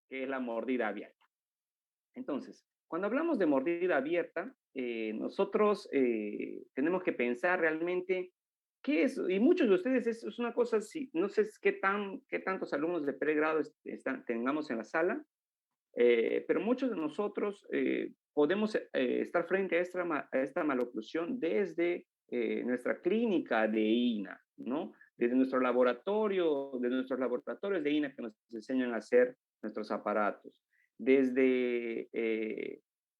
que es la mordida abierta. Entonces, cuando hablamos de mordida abierta, nosotros tenemos que pensar realmente qué es, y muchos de ustedes es una cosa, si, no sé qué tantos alumnos de pregrado tengamos en la sala, pero muchos de nosotros podemos estar frente a esta maloclusión desde nuestra clínica de INA, ¿no? Desde nuestro laboratorio, de nuestros laboratorios de INA que nos enseñan a hacer nuestros aparatos. Desde,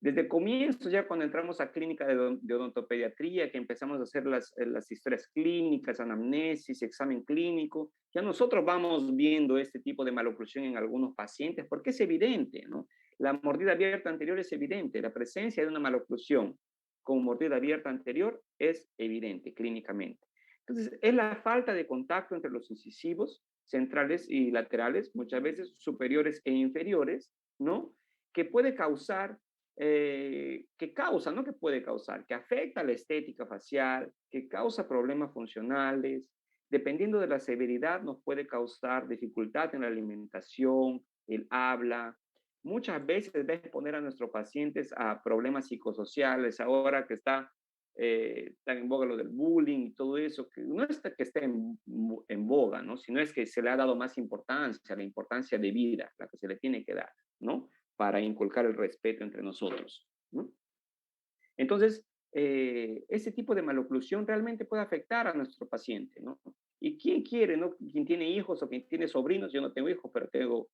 desde comienzos, ya cuando entramos a clínica de odontopediatría, que empezamos a hacer las historias clínicas, anamnesis, examen clínico, ya nosotros vamos viendo este tipo de maloclusión en algunos pacientes porque es evidente, ¿no? La mordida abierta anterior es evidente, la presencia de una maloclusión con mordida abierta anterior es evidente clínicamente. Entonces, es la falta de contacto entre los incisivos centrales y laterales, muchas veces superiores e inferiores, ¿no? Que puede causar, que causa, no que puede causar, que afecta la estética facial, que causa problemas funcionales, dependiendo de la severidad, nos puede causar dificultad en la alimentación, el habla. Muchas veces ves poner a nuestros pacientes a problemas psicosociales, ahora que está en boga lo del bullying y todo eso, que no es que esté en boga, ¿no? Sino es que se le ha dado más importancia, la importancia de vida, la que se le tiene que dar, ¿no? Para inculcar el respeto entre nosotros, ¿no? Entonces, ese tipo de maloclusión realmente puede afectar a nuestro paciente, ¿no? ¿Y quién quiere, no? Quien tiene hijos o quien tiene sobrinos, yo no tengo hijos, pero tengo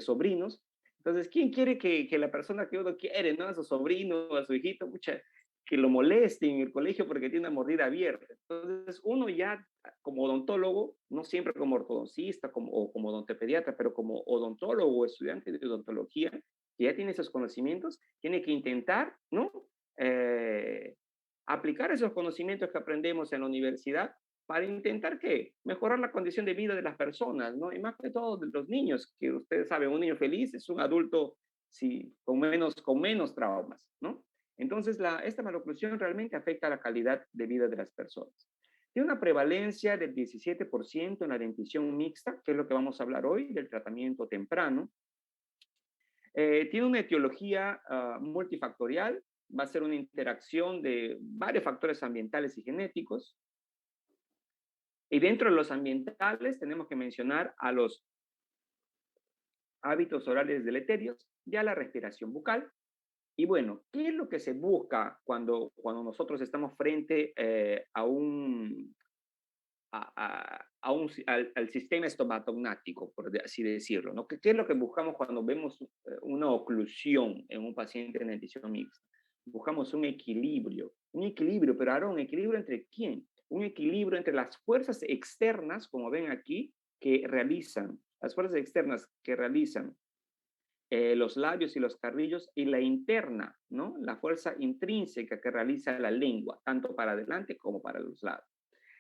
sobrinos. Entonces, ¿quién quiere que la persona que uno quiere, ¿no? A su sobrino, a su hijito, mucha, que lo moleste en el colegio porque tiene una mordida abierta? Entonces, uno ya como odontólogo, no siempre como ortodoncista o como odontopediatra, pero como odontólogo o estudiante de odontología, que ya tiene esos conocimientos, tiene que intentar, ¿no? Eh, aplicar esos conocimientos que aprendemos en la universidad para intentar ¿qué? Mejorar la condición de vida de las personas, ¿no? Y más que todo de los niños, que ustedes saben, un niño feliz es un adulto sí, con menos traumas, ¿no? Entonces, esta maloclusión realmente afecta a la calidad de vida de las personas. Tiene una prevalencia del 17% en la dentición mixta, que es lo que vamos a hablar hoy, del tratamiento temprano. Tiene una etiología multifactorial, va a ser una interacción de varios factores ambientales y genéticos. Y dentro de los ambientales tenemos que mencionar a los hábitos orales deleterios y a la respiración bucal. Y bueno, ¿qué es lo que se busca cuando nosotros estamos frente al sistema estomatognático, por así decirlo? ¿No? ¿Qué es lo que buscamos cuando vemos una oclusión en un paciente en dentición mixta? Buscamos un equilibrio, pero ahora un equilibrio entre quién? Un equilibrio entre las fuerzas externas, como ven aquí, las fuerzas externas que realizan los labios y los carrillos y la interna, ¿no? La fuerza intrínseca que realiza la lengua, tanto para adelante como para los lados.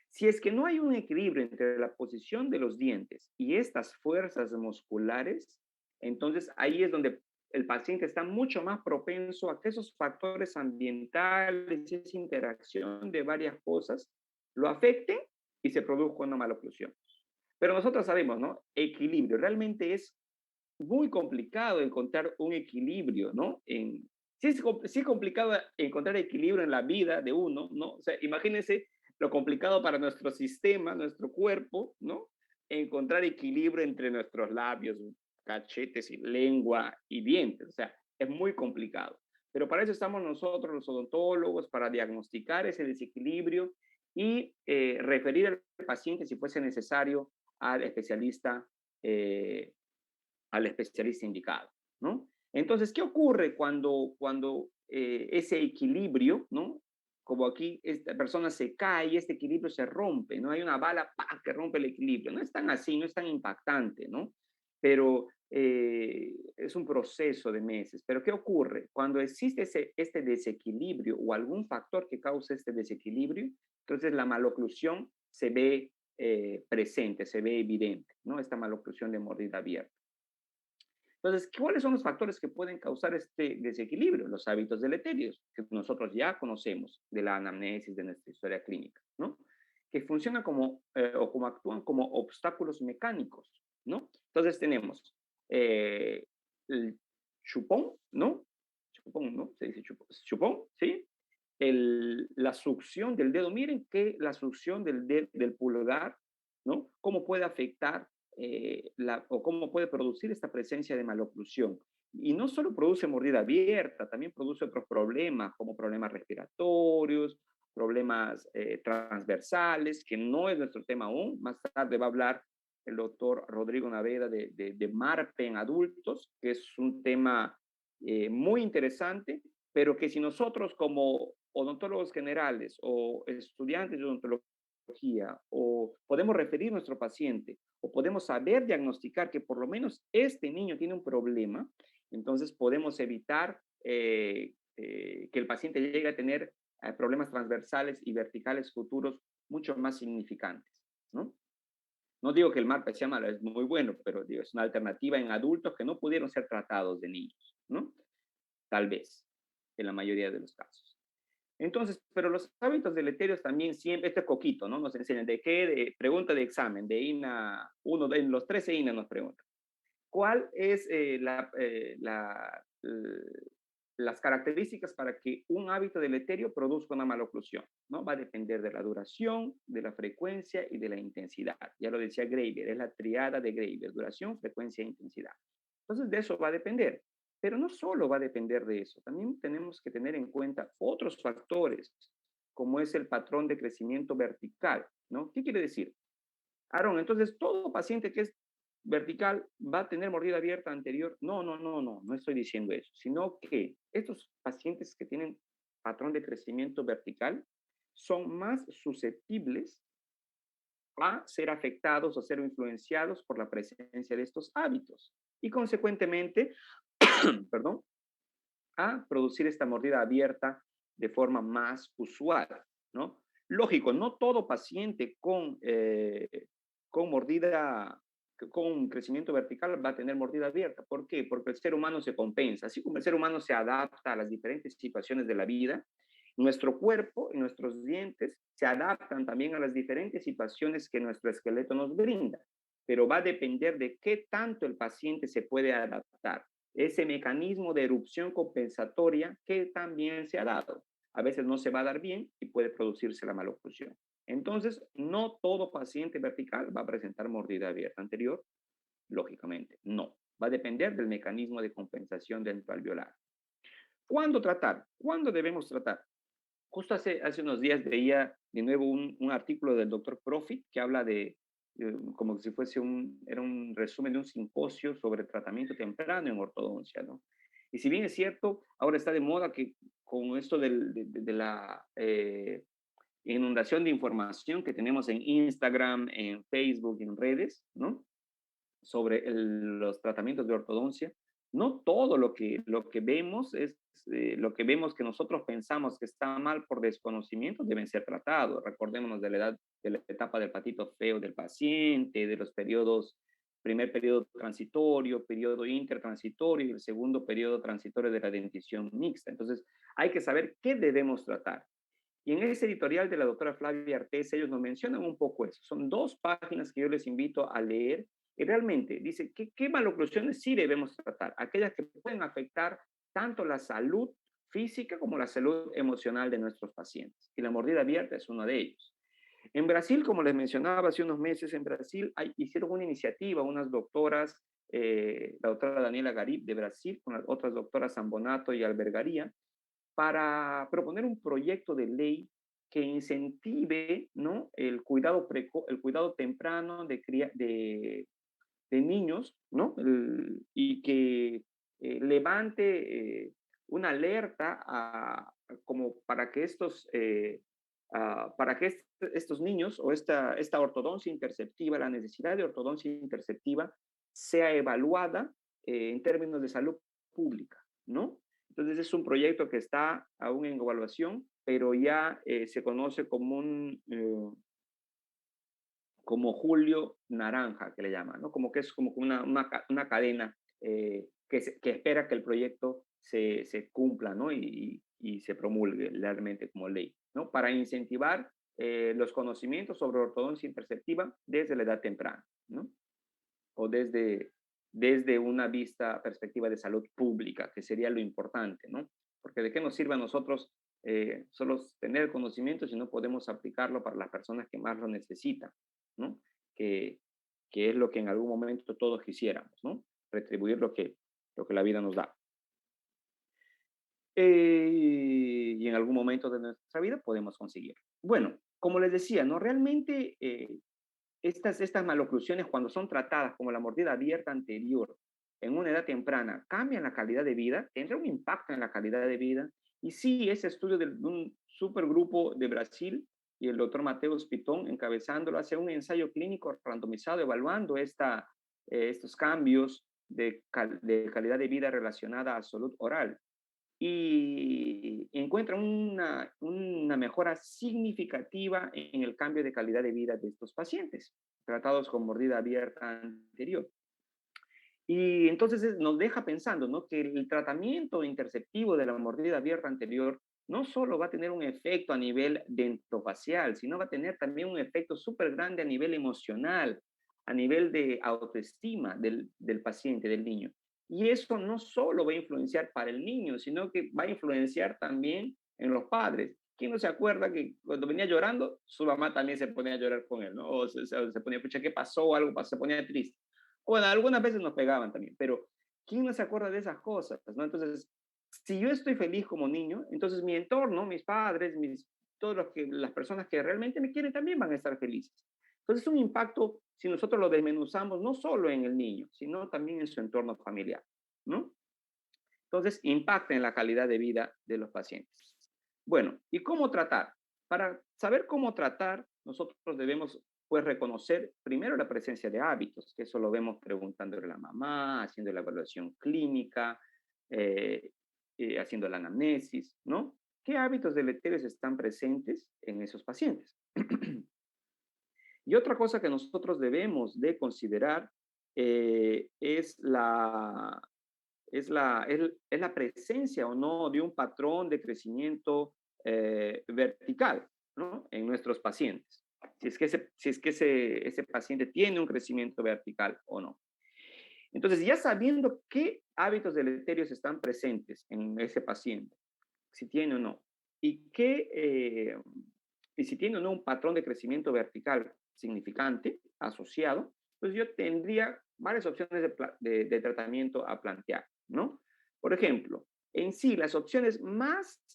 Si es que no hay un equilibrio entre la posición de los dientes y estas fuerzas musculares, entonces ahí es donde el paciente está mucho más propenso a que esos factores ambientales, esa interacción de varias cosas, lo afecten y se produzca una maloclusión. Pero nosotros sabemos, ¿no? Equilibrio. Realmente es muy complicado encontrar un equilibrio, ¿no? Sí es complicado encontrar equilibrio en la vida de uno, ¿no? O sea, imagínense lo complicado para nuestro sistema, nuestro cuerpo, ¿no? Encontrar equilibrio entre nuestros labios, cachetes y lengua y dientes. O sea, es muy complicado. Pero para eso estamos nosotros, los odontólogos, para diagnosticar ese desequilibrio y referir al paciente, si fuese necesario, al especialista eh, al especialista indicado, ¿no? Entonces, ¿qué ocurre cuando ese equilibrio, ¿no? Como aquí esta persona se cae y este equilibrio se rompe, ¿no? Hay una bala ¡pah! Que rompe el equilibrio. No es tan así, no es tan impactante, ¿no? Pero es un proceso de meses. Pero ¿qué ocurre? Cuando existe este desequilibrio o algún factor que cause este desequilibrio, entonces la maloclusión se ve presente, se ve evidente, ¿no? Esta maloclusión de mordida abierta. Entonces, ¿cuáles son los factores que pueden causar este desequilibrio? Los hábitos deleterios, que nosotros ya conocemos de la anamnesis de nuestra historia clínica, ¿no? Que funcionan o como actúan como obstáculos mecánicos, ¿no? Entonces tenemos el chupón, ¿no? Chupón, ¿no? Se dice chupón, chupón, ¿sí? La succión del dedo. Miren que la succión del pulgar, ¿no? Cómo puede afectar o cómo puede producir esta presencia de maloclusión. Y no solo produce mordida abierta, también produce otros problemas, como problemas respiratorios, problemas transversales, que no es nuestro tema aún. Más tarde va a hablar el doctor Rodrigo Naveda de MARPE en adultos, que es un tema muy interesante, pero que si nosotros como odontólogos generales o estudiantes de odontología o podemos referir a nuestro paciente o podemos saber diagnosticar que por lo menos este niño tiene un problema, entonces podemos evitar que el paciente llegue a tener problemas transversales y verticales futuros mucho más significantes, ¿no? No digo que el MARPE sea malo, es muy bueno, pero digo, es una alternativa en adultos que no pudieron ser tratados de niños, ¿no? Tal vez, en la mayoría de los casos. Entonces, pero los hábitos deleterios también siempre, este coquito, ¿no? Nos enseñan de qué, pregunta de examen, de INA, uno de los 13 INA nos pregunta. ¿Cuál es las características para que un hábito deleterio produzca una maloclusión? ¿No? Va a depender de la duración, de la frecuencia y de la intensidad. Ya lo decía Graeber, es la triada de Graeber, duración, frecuencia e intensidad. Entonces, de eso va a depender. Pero no solo va a depender de eso, también tenemos que tener en cuenta otros factores, como es el patrón de crecimiento vertical, ¿no? ¿Qué quiere decir? Aaron, entonces todo paciente que es vertical va a tener mordida abierta anterior. No, no, no, no, no estoy diciendo eso, sino que estos pacientes que tienen patrón de crecimiento vertical son más susceptibles a ser afectados o ser influenciados por la presencia de estos hábitos y consecuentemente, perdón, a producir esta mordida abierta de forma más usual, ¿no? Lógico, no todo paciente con mordida, con crecimiento vertical va a tener mordida abierta. ¿Por qué? Porque el ser humano se compensa. Así como el ser humano se adapta a las diferentes situaciones de la vida, nuestro cuerpo y nuestros dientes se adaptan también a las diferentes situaciones que nuestro esqueleto nos brinda, pero va a depender de qué tanto el paciente se puede adaptar. Ese mecanismo de erupción compensatoria que también se ha dado. A veces no se va a dar bien y puede producirse la maloclusión. Entonces, no todo paciente vertical va a presentar mordida abierta anterior, lógicamente, no. Va a depender del mecanismo de compensación dentro alveolar. ¿Cuándo tratar? ¿Cuándo debemos tratar? Justo hace unos días veía de nuevo un artículo del doctor Profit que habla como si fuese era un resumen de un simposio sobre tratamiento temprano en ortodoncia, ¿no? Y si bien es cierto, ahora está de moda que con esto de la inundación de información que tenemos en Instagram, en Facebook, en redes, ¿no? Sobre los tratamientos de ortodoncia, no todo lo que vemos es lo que vemos que nosotros pensamos que está mal por desconocimiento deben ser tratados. Recordémonos de la edad, de la etapa del patito feo del paciente, de los periodos, primer periodo transitorio, periodo intertransitorio y el segundo periodo transitorio de la dentición mixta. Entonces, hay que saber qué debemos tratar. Y en ese editorial de la doctora Flavia Artés, ellos nos mencionan un poco eso. Son 2 páginas que yo les invito a leer y realmente dice qué maloclusiones sí debemos tratar, aquellas que pueden afectar tanto la salud física como la salud emocional de nuestros pacientes. Y la mordida abierta es uno de ellos. En Brasil, como les mencionaba hace unos meses, en Brasil hicieron una iniciativa, unas doctoras, la doctora Daniela Garib de Brasil, con las otras doctoras Zambonato y Albergaría, para proponer un proyecto de ley que incentive, ¿no? El cuidado temprano de niños, ¿no? Y que levante una alerta como para que estos niños o esta ortodoncia interceptiva, la necesidad de ortodoncia interceptiva, sea evaluada en términos de salud pública, ¿no? Entonces es un proyecto que está aún en evaluación, pero ya se conoce como Julio Naranja, que le llaman, ¿no? Como que es como una cadena que espera que el proyecto se cumpla, ¿no? Y se promulgue realmente como ley, ¿no? Para incentivar los conocimientos sobre ortodoncia interceptiva desde la edad temprana, ¿no? O desde desde una perspectiva de salud pública, que sería lo importante, ¿no? Porque de qué nos sirve a nosotros solo tener conocimiento si no podemos aplicarlo para las personas que más lo necesitan, ¿no? Que, que es lo que en algún momento todos quisiéramos, ¿no? Retribuir lo que la vida nos da. Y en algún momento de nuestra vida podemos conseguirlo. Bueno, como les decía, ¿no? Realmente estas maloclusiones, cuando son tratadas como la mordida abierta anterior en una edad temprana, cambian la calidad de vida, tendrá un impacto en la calidad de vida. Y sí, ese estudio de un supergrupo de Brasil y el doctor Mateus Pitón encabezándolo, hace un ensayo clínico randomizado evaluando estos cambios de calidad de vida relacionada a salud oral y encuentran una mejora significativa en el cambio de calidad de vida de estos pacientes tratados con mordida abierta anterior. Y entonces nos deja pensando, ¿no? Que el tratamiento interceptivo de la mordida abierta anterior no solo va a tener un efecto a nivel dentofacial, sino va a tener también un efecto súper grande a nivel emocional, a nivel de autoestima del paciente, del niño. Y eso no solo va a influenciar para el niño, sino que va a influenciar también en los padres. ¿Quién no se acuerda que cuando venía llorando, su mamá también se ponía a llorar con él, ¿no? O se ponía, pucha, ¿qué pasó? Algo pasó, se ponía triste. Bueno, algunas veces nos pegaban también, pero ¿quién no se acuerda de esas cosas, no? Entonces, si yo estoy feliz como niño, entonces mi entorno, mis padres, todos las personas que realmente me quieren también van a estar felices. Entonces, es un impacto, si nosotros lo desmenuzamos, no solo en el niño, sino también en su entorno familiar, ¿no? Entonces, impacta en la calidad de vida de los pacientes. Bueno, ¿y cómo tratar? Para saber cómo tratar, nosotros debemos pues reconocer primero la presencia de hábitos, que eso lo vemos preguntándole a la mamá, haciendo la evaluación clínica, eh, haciendo la anamnesis, ¿no? ¿Qué hábitos deleterios están presentes en esos pacientes? Y otra cosa que nosotros debemos de considerar es la presencia o no de un patrón de crecimiento vertical, ¿no? En nuestros pacientes. Si es que ese paciente tiene un crecimiento vertical o no. Entonces, ya sabiendo qué hábitos deleterios están presentes en ese paciente, si tiene o no, y si tiene o no un patrón de crecimiento vertical significante asociado, pues yo tendría varias opciones de tratamiento a plantear, ¿no? Por ejemplo, en sí, las opciones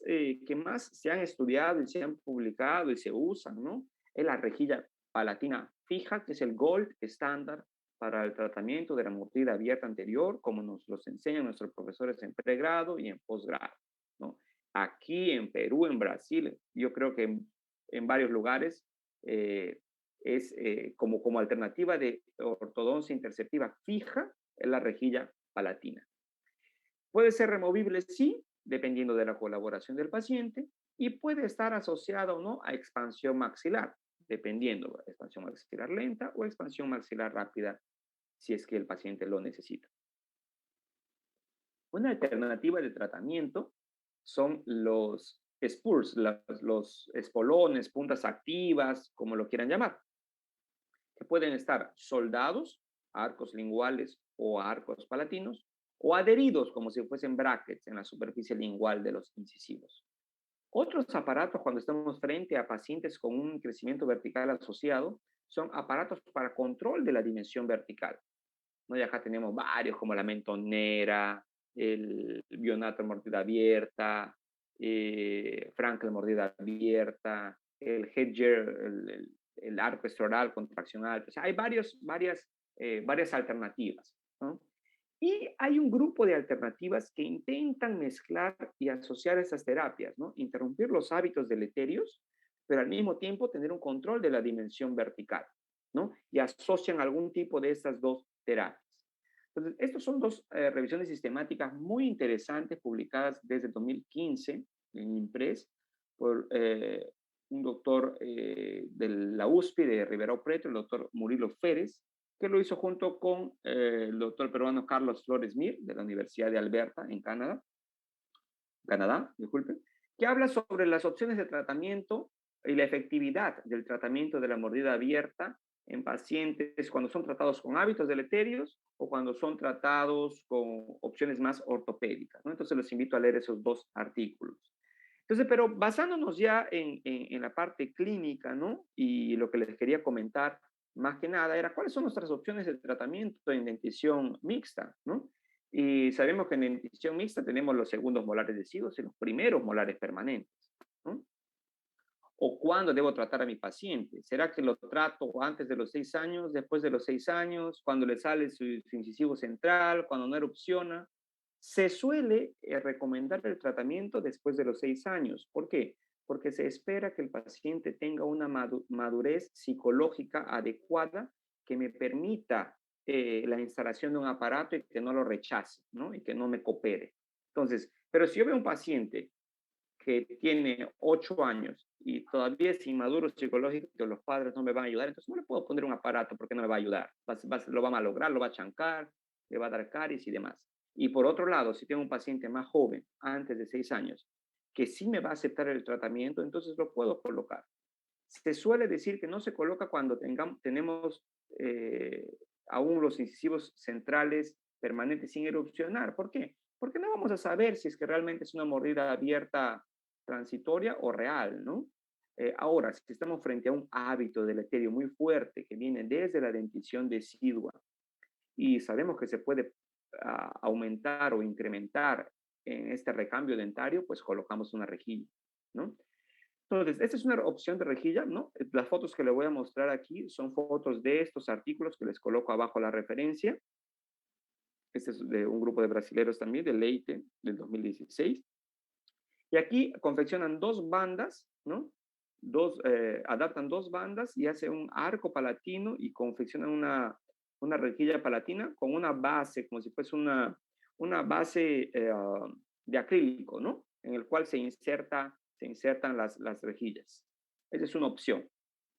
que más se han estudiado y se han publicado y se usan, ¿no? Es la rejilla palatina fija, que es el gold estándar para el tratamiento de la mordida abierta anterior, como nos los enseñan nuestros profesores en pregrado y en posgrado, ¿no? Aquí en Perú, en Brasil, yo creo que en varios lugares eh, es como alternativa de ortodoncia interceptiva fija en la rejilla palatina. Puede ser removible, sí, dependiendo de la colaboración del paciente, y puede estar asociada o no a expansión maxilar, dependiendo de expansión maxilar lenta o expansión maxilar rápida, si es que el paciente lo necesita. Una alternativa de tratamiento son los spurs, los espolones, puntas activas, como lo quieran llamar, que pueden estar soldados, arcos linguales o arcos palatinos, o adheridos como si fuesen brackets en la superficie lingual de los incisivos. Otros aparatos cuando estamos frente a pacientes con un crecimiento vertical asociado son aparatos para control de la dimensión vertical, ¿no? Y acá tenemos varios como la mentonera, el bionato mordida abierta, Frankel mordida abierta, el Hedger, el arco estroral con tracción alta. O sea, hay varias alternativas, ¿no? Y hay un grupo de alternativas que intentan mezclar y asociar esas terapias, ¿no? Interrumpir los hábitos deleterios, pero al mismo tiempo tener un control de la dimensión vertical, ¿no? Y asocian algún tipo de estas dos terapias. Entonces, estas son dos revisiones sistemáticas muy interesantes publicadas desde 2015 en IMPRES por un doctor de la USP de Ribeirão Preto, el doctor Murilo Férez, que lo hizo junto con el doctor peruano Carlos Flores Mir, de la Universidad de Alberta, en Canadá, disculpe, que habla sobre las opciones de tratamiento y la efectividad del tratamiento de la mordida abierta en pacientes cuando son tratados con hábitos deleterios o cuando son tratados con opciones más ortopédicas, ¿no? Entonces los invito a leer esos dos artículos. Entonces, pero basándonos ya en la parte clínica, ¿no? Y lo que les quería comentar más que nada era cuáles son nuestras opciones de tratamiento en dentición mixta, ¿no? Y sabemos que en dentición mixta tenemos los segundos molares deciduos y los primeros molares permanentes, ¿no? ¿O cuándo debo tratar a mi paciente? ¿Será que lo trato antes de los 6 años, después de los 6 años, cuando le sale su incisivo central, cuando no erupciona? Se suele recomendar el tratamiento después de los 6 años. ¿Por qué? Porque se espera que el paciente tenga una madurez psicológica adecuada que me permita la instalación de un aparato y que no lo rechace, ¿no? Y que no me coopere. Entonces, pero si yo veo un paciente que tiene 8 años y todavía es inmaduro psicológico, que los padres no me van a ayudar, entonces no le puedo poner un aparato porque no me va a ayudar. Lo va a malograr, lo va a chancar, le va a dar caries y demás. Y por otro lado, si tengo un paciente más joven, antes de 6 años, que sí me va a aceptar el tratamiento, entonces lo puedo colocar. Se suele decir que no se coloca cuando tenemos eh, aún los incisivos centrales permanentes sin erupcionar. ¿Por qué? Porque no vamos a saber si es que realmente es una mordida abierta transitoria o real, ¿no? Ahora, si estamos frente a un hábito deleterio muy fuerte que viene desde la dentición decidua y sabemos que se puede aumentar o incrementar en este recambio dentario, pues colocamos una rejilla, ¿no? Entonces, esta es una opción de rejilla, ¿no? Las fotos que le voy a mostrar aquí son fotos de estos artículos que les coloco abajo la referencia. Este es de un grupo de brasileros también, de Leite, del 2016. Y aquí confeccionan dos bandas, ¿no? Adaptan dos bandas y hacen un arco palatino y confeccionan una rejilla palatina con una base, como si fuese una base de acrílico, ¿no? En el cual se insertan las rejillas. Esa es una opción.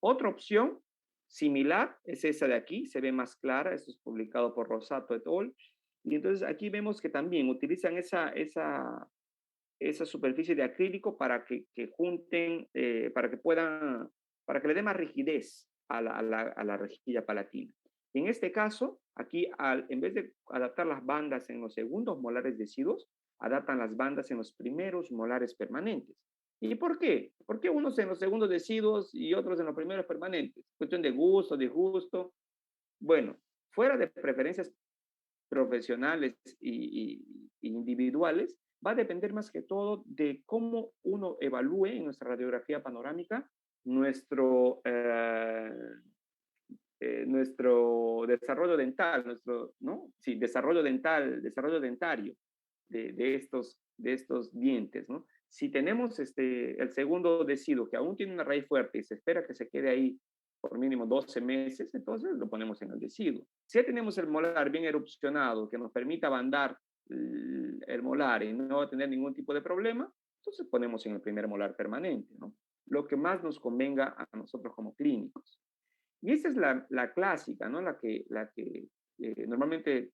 Otra opción similar es esa de aquí, se ve más clara, esto es publicado por Rosato et al. Y entonces aquí vemos que también utilizan esa superficie de acrílico para que junten, para que le dé más rigidez a la rejilla palatina. En este caso, aquí en vez de adaptar las bandas en los segundos molares deciduos, adaptan las bandas en los primeros molares permanentes. ¿Y por qué? ¿Por qué unos en los segundos deciduos y otros en los primeros permanentes? Cuestión de gusto, disgusto. Bueno, fuera de preferencias profesionales y individuales, va a depender más que todo de cómo uno evalúe en nuestra radiografía panorámica nuestro, nuestro desarrollo dental, ¿no? Sí, desarrollo dental, desarrollo dentario de estos dientes, ¿no? Si tenemos el segundo deciduo que aún tiene una raíz fuerte y se espera que se quede ahí por mínimo 12 meses, entonces lo ponemos en el deciduo. Si ya tenemos el molar bien erupcionado, que nos permita bandar el molar y no tener ningún tipo de problema, entonces ponemos en el primer molar permanente, ¿no? Lo que más nos convenga a nosotros como clínicos. Y esa es la clásica, ¿no? La que normalmente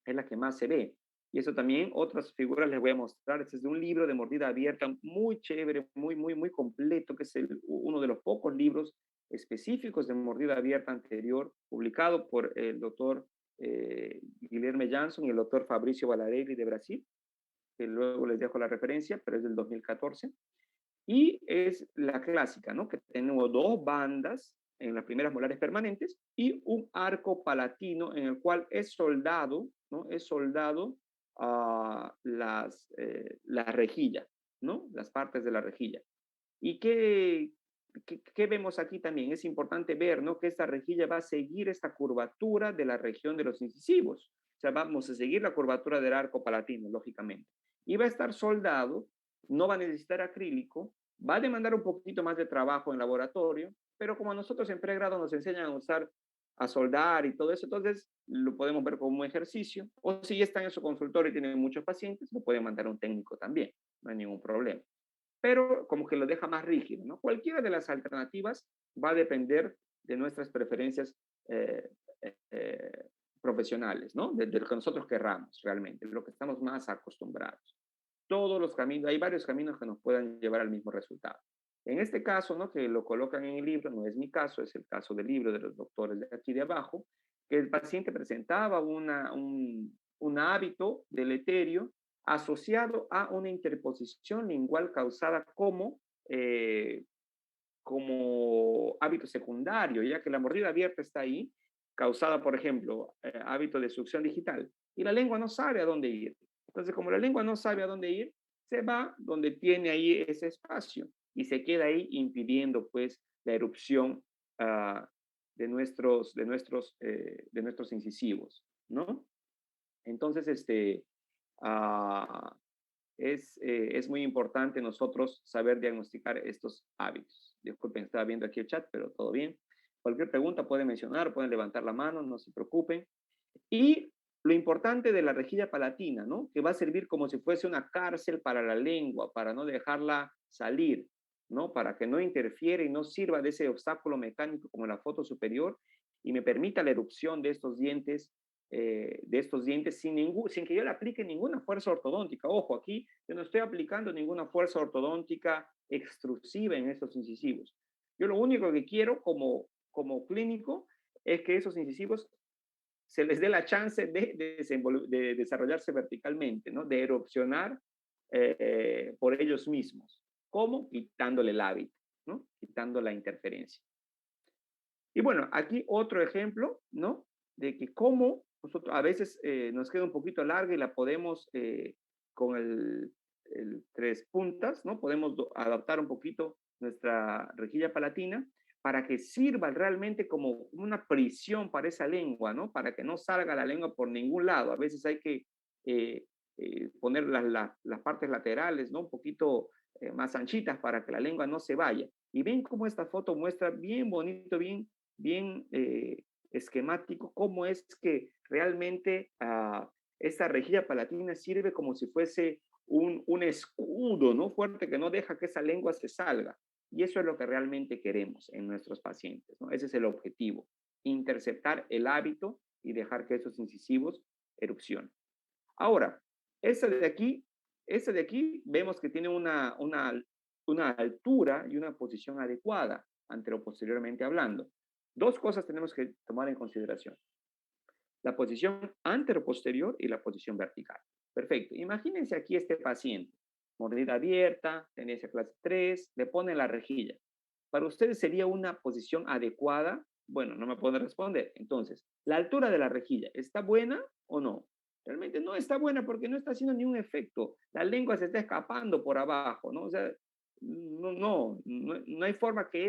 es la que más se ve. Y eso también, otras figuras les voy a mostrar. Este es de un libro de mordida abierta muy chévere, muy, muy, muy completo, que es uno de los pocos libros específicos de mordida abierta anterior, publicado por el doctor Guilherme Jansson y el doctor Fabricio Valarelli de Brasil, que luego les dejo la referencia, pero es del 2014. Y es la clásica, ¿no? Que tenemos dos bandas en las primeras molares permanentes y un arco palatino en el cual es soldado, ¿no? Es soldado la rejilla, ¿no? Las partes de la rejilla. ¿Y qué vemos aquí también? Es importante ver, ¿no? Que esta rejilla va a seguir esta curvatura de la región de los incisivos. O sea, vamos a seguir la curvatura del arco palatino, lógicamente. Y va a estar soldado, no va a necesitar acrílico, va a demandar un poquito más de trabajo en laboratorio, pero como a nosotros en pregrado nos enseñan a soldar y todo eso, entonces lo podemos ver como un ejercicio. O si ya están en su consultorio y tienen muchos pacientes, lo pueden mandar a un técnico también, no hay ningún problema, pero como que lo deja más rígido, ¿no? Cualquiera de las alternativas va a depender de nuestras preferencias eh, eh, profesionales, ¿no? De lo que nosotros querramos realmente, de lo que estamos más acostumbrados. Todos los caminos, hay varios caminos que nos puedan llevar al mismo resultado. En este caso, ¿no? Que lo colocan en el libro, no es mi caso, es el caso del libro de los doctores de aquí de abajo, que el paciente presentaba un hábito deleterio asociado a una interposición lingual causada eh, como hábito secundario, ya que la mordida abierta está ahí, causada, por ejemplo, hábito de succión digital, y la lengua no sabe a dónde ir. Entonces, como la lengua no sabe a dónde ir, se va donde tiene ahí ese espacio y se queda ahí impidiendo, pues, la erupción de nuestros incisivos, ¿no? Entonces, uh, es muy importante nosotros saber diagnosticar estos hábitos. Disculpen, estaba viendo aquí el chat, pero todo bien. Cualquier pregunta pueden mencionar, pueden levantar la mano, no se preocupen. Y lo importante de la rejilla palatina, ¿no? Que va a servir como si fuese una cárcel para la lengua, para no dejarla salir, ¿no? Para que no interfiera y no sirva de ese obstáculo mecánico como la foto superior y me permita la erupción de estos dientes sin que yo le aplique ninguna fuerza ortodóntica. Ojo, aquí yo no estoy aplicando ninguna fuerza ortodóntica extrusiva en estos incisivos. Yo lo único que quiero como clínico es que esos incisivos se les dé la chance de desarrollarse verticalmente, ¿no? De erupcionar por ellos mismos. ¿Cómo? Quitándole el hábito, ¿no? Quitando la interferencia. Y bueno, aquí otro ejemplo, ¿no? De que cómo nosotros a veces nos queda un poquito larga y la podemos con el tres puntas, ¿no? Podemos adaptar un poquito nuestra rejilla palatina para que sirva realmente como una prisión para esa lengua, ¿no? Para que no salga la lengua por ningún lado. A veces hay que eh, poner las partes laterales, ¿no? Un poquito más anchitas para que la lengua no se vaya. Y ven cómo esta foto muestra bien bonito, bien esquemático, cómo es que realmente esta rejilla palatina sirve como si fuese un escudo, ¿no? Fuerte que no deja que esa lengua se salga. Y eso es lo que realmente queremos en nuestros pacientes, ¿no? Ese es el objetivo, interceptar el hábito y dejar que esos incisivos erupcionen. Ahora, esta de aquí vemos que tiene una altura y una posición adecuada, anteroposteriormente hablando. Dos cosas tenemos que tomar en consideración. La posición anteroposterior y la posición vertical. Perfecto. Imagínense aquí este paciente, mordida abierta, tendencia clase 3, le pone la rejilla. ¿Para ustedes sería una posición adecuada? Bueno, no me pueden responder. Entonces, ¿la altura de la rejilla está buena o no? Realmente no está buena porque no está haciendo ningún efecto. La lengua se está escapando por abajo, ¿no? O sea, no hay forma que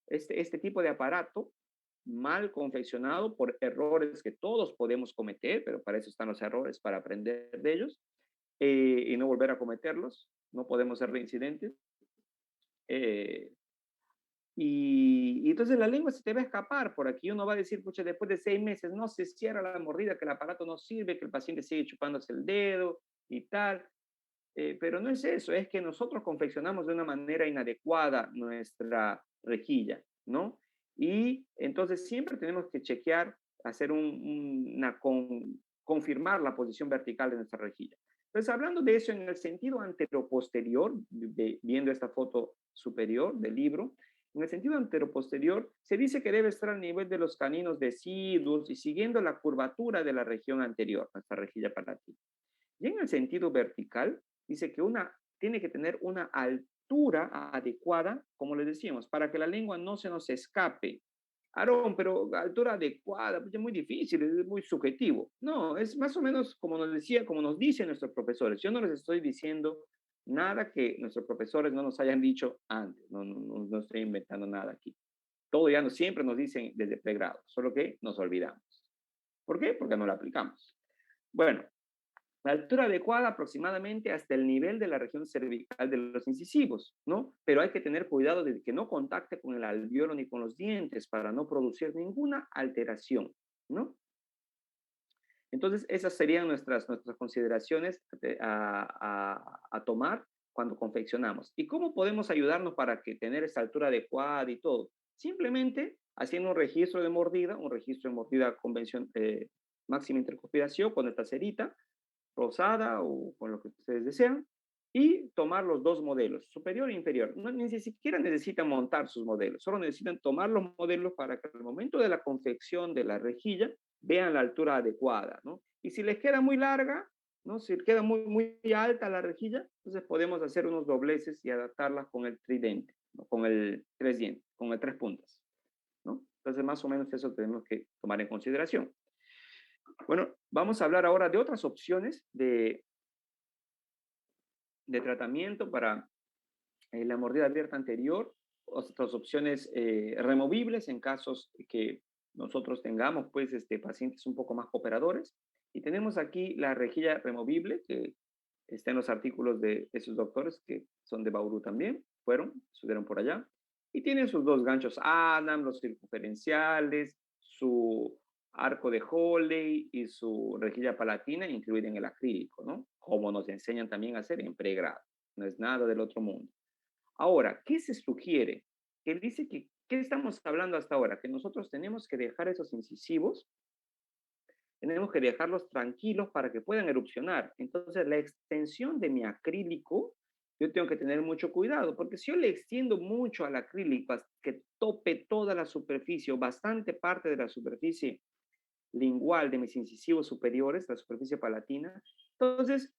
este tipo de aparato mal confeccionado por errores que todos podemos cometer, pero para eso están los errores, para aprender de ellos y no volver a cometerlos. No podemos ser reincidentes. Eh, y entonces la lengua se te va a escapar por aquí. Uno va a decir, pucha, después de 6 meses no se cierra la mordida, que el aparato no sirve, que el paciente sigue chupándose el dedo y tal. Pero no es eso, es que nosotros confeccionamos de una manera inadecuada nuestra rejilla, ¿no? Y entonces siempre tenemos que chequear, hacer confirmar la posición vertical de nuestra rejilla. Entonces, hablando de eso en el sentido anteroposterior, viendo esta foto superior del libro, en el sentido anteroposterior se dice que debe estar al nivel de los caninos deciduos y siguiendo la curvatura de la región anterior, nuestra rejilla palatina. Y en el sentido vertical, dice que tiene que tener una altura adecuada, como les decíamos, para que la lengua no se nos escape. Aarón, pero altura adecuada, pues es muy difícil, es muy subjetivo. No, es más o menos como nos dicen nuestros profesores. Yo no les estoy diciendo nada que nuestros profesores no nos hayan dicho antes. No estoy inventando nada aquí. Todo ya siempre nos dicen desde pregrado, solo que nos olvidamos. ¿Por qué? Porque no lo aplicamos. Bueno, la altura adecuada aproximadamente hasta el nivel de la región cervical de los incisivos, ¿no? Pero hay que tener cuidado de que no contacte con el alveolo ni con los dientes para no producir ninguna alteración, ¿no? Entonces, esas serían nuestras consideraciones a tomar cuando confeccionamos. ¿Y cómo podemos ayudarnos para que tener esa altura adecuada y todo? Simplemente haciendo un registro de mordida convención, máxima intercuspiración con esta cerita, rosada o con lo que ustedes desean. y tomar los dos modelos, superior e inferior. No, ni siquiera necesitan montar sus modelos, solo necesitan tomar los modelos para que al momento de la confección de la rejilla vean la altura adecuada, ¿no? Y si les queda muy larga, ¿no? Si queda muy alta la rejilla, entonces podemos hacer unos dobleces y adaptarlas con el tridente, ¿no? Con el tres dientes, con el tres puntas, ¿no? Entonces más o menos eso tenemos que tomar en consideración. Bueno, vamos a hablar ahora de otras opciones de tratamiento para la mordida abierta anterior, otras opciones removibles en casos que nosotros tengamos pues pacientes un poco más cooperadores. Y tenemos aquí la rejilla removible que está en los artículos de esos doctores que son de Bauru también, estuvieron por allá. Y tienen sus dos ganchos Adam, los circunferenciales, su arco de Hawley y su rejilla palatina incluida en el acrílico, ¿no? Como nos enseñan también a hacer en pregrado. No es nada del otro mundo. Ahora, ¿qué se sugiere? Que dice que, ¿qué estamos hablando hasta ahora? Que nosotros tenemos que dejar esos incisivos, tenemos que dejarlos tranquilos para que puedan erupcionar. Entonces, la extensión de mi acrílico, yo tengo que tener mucho cuidado, porque si yo le extiendo mucho al acrílico hasta que tope toda la superficie o bastante parte de la superficie lingual de mis incisivos superiores, la superficie palatina, entonces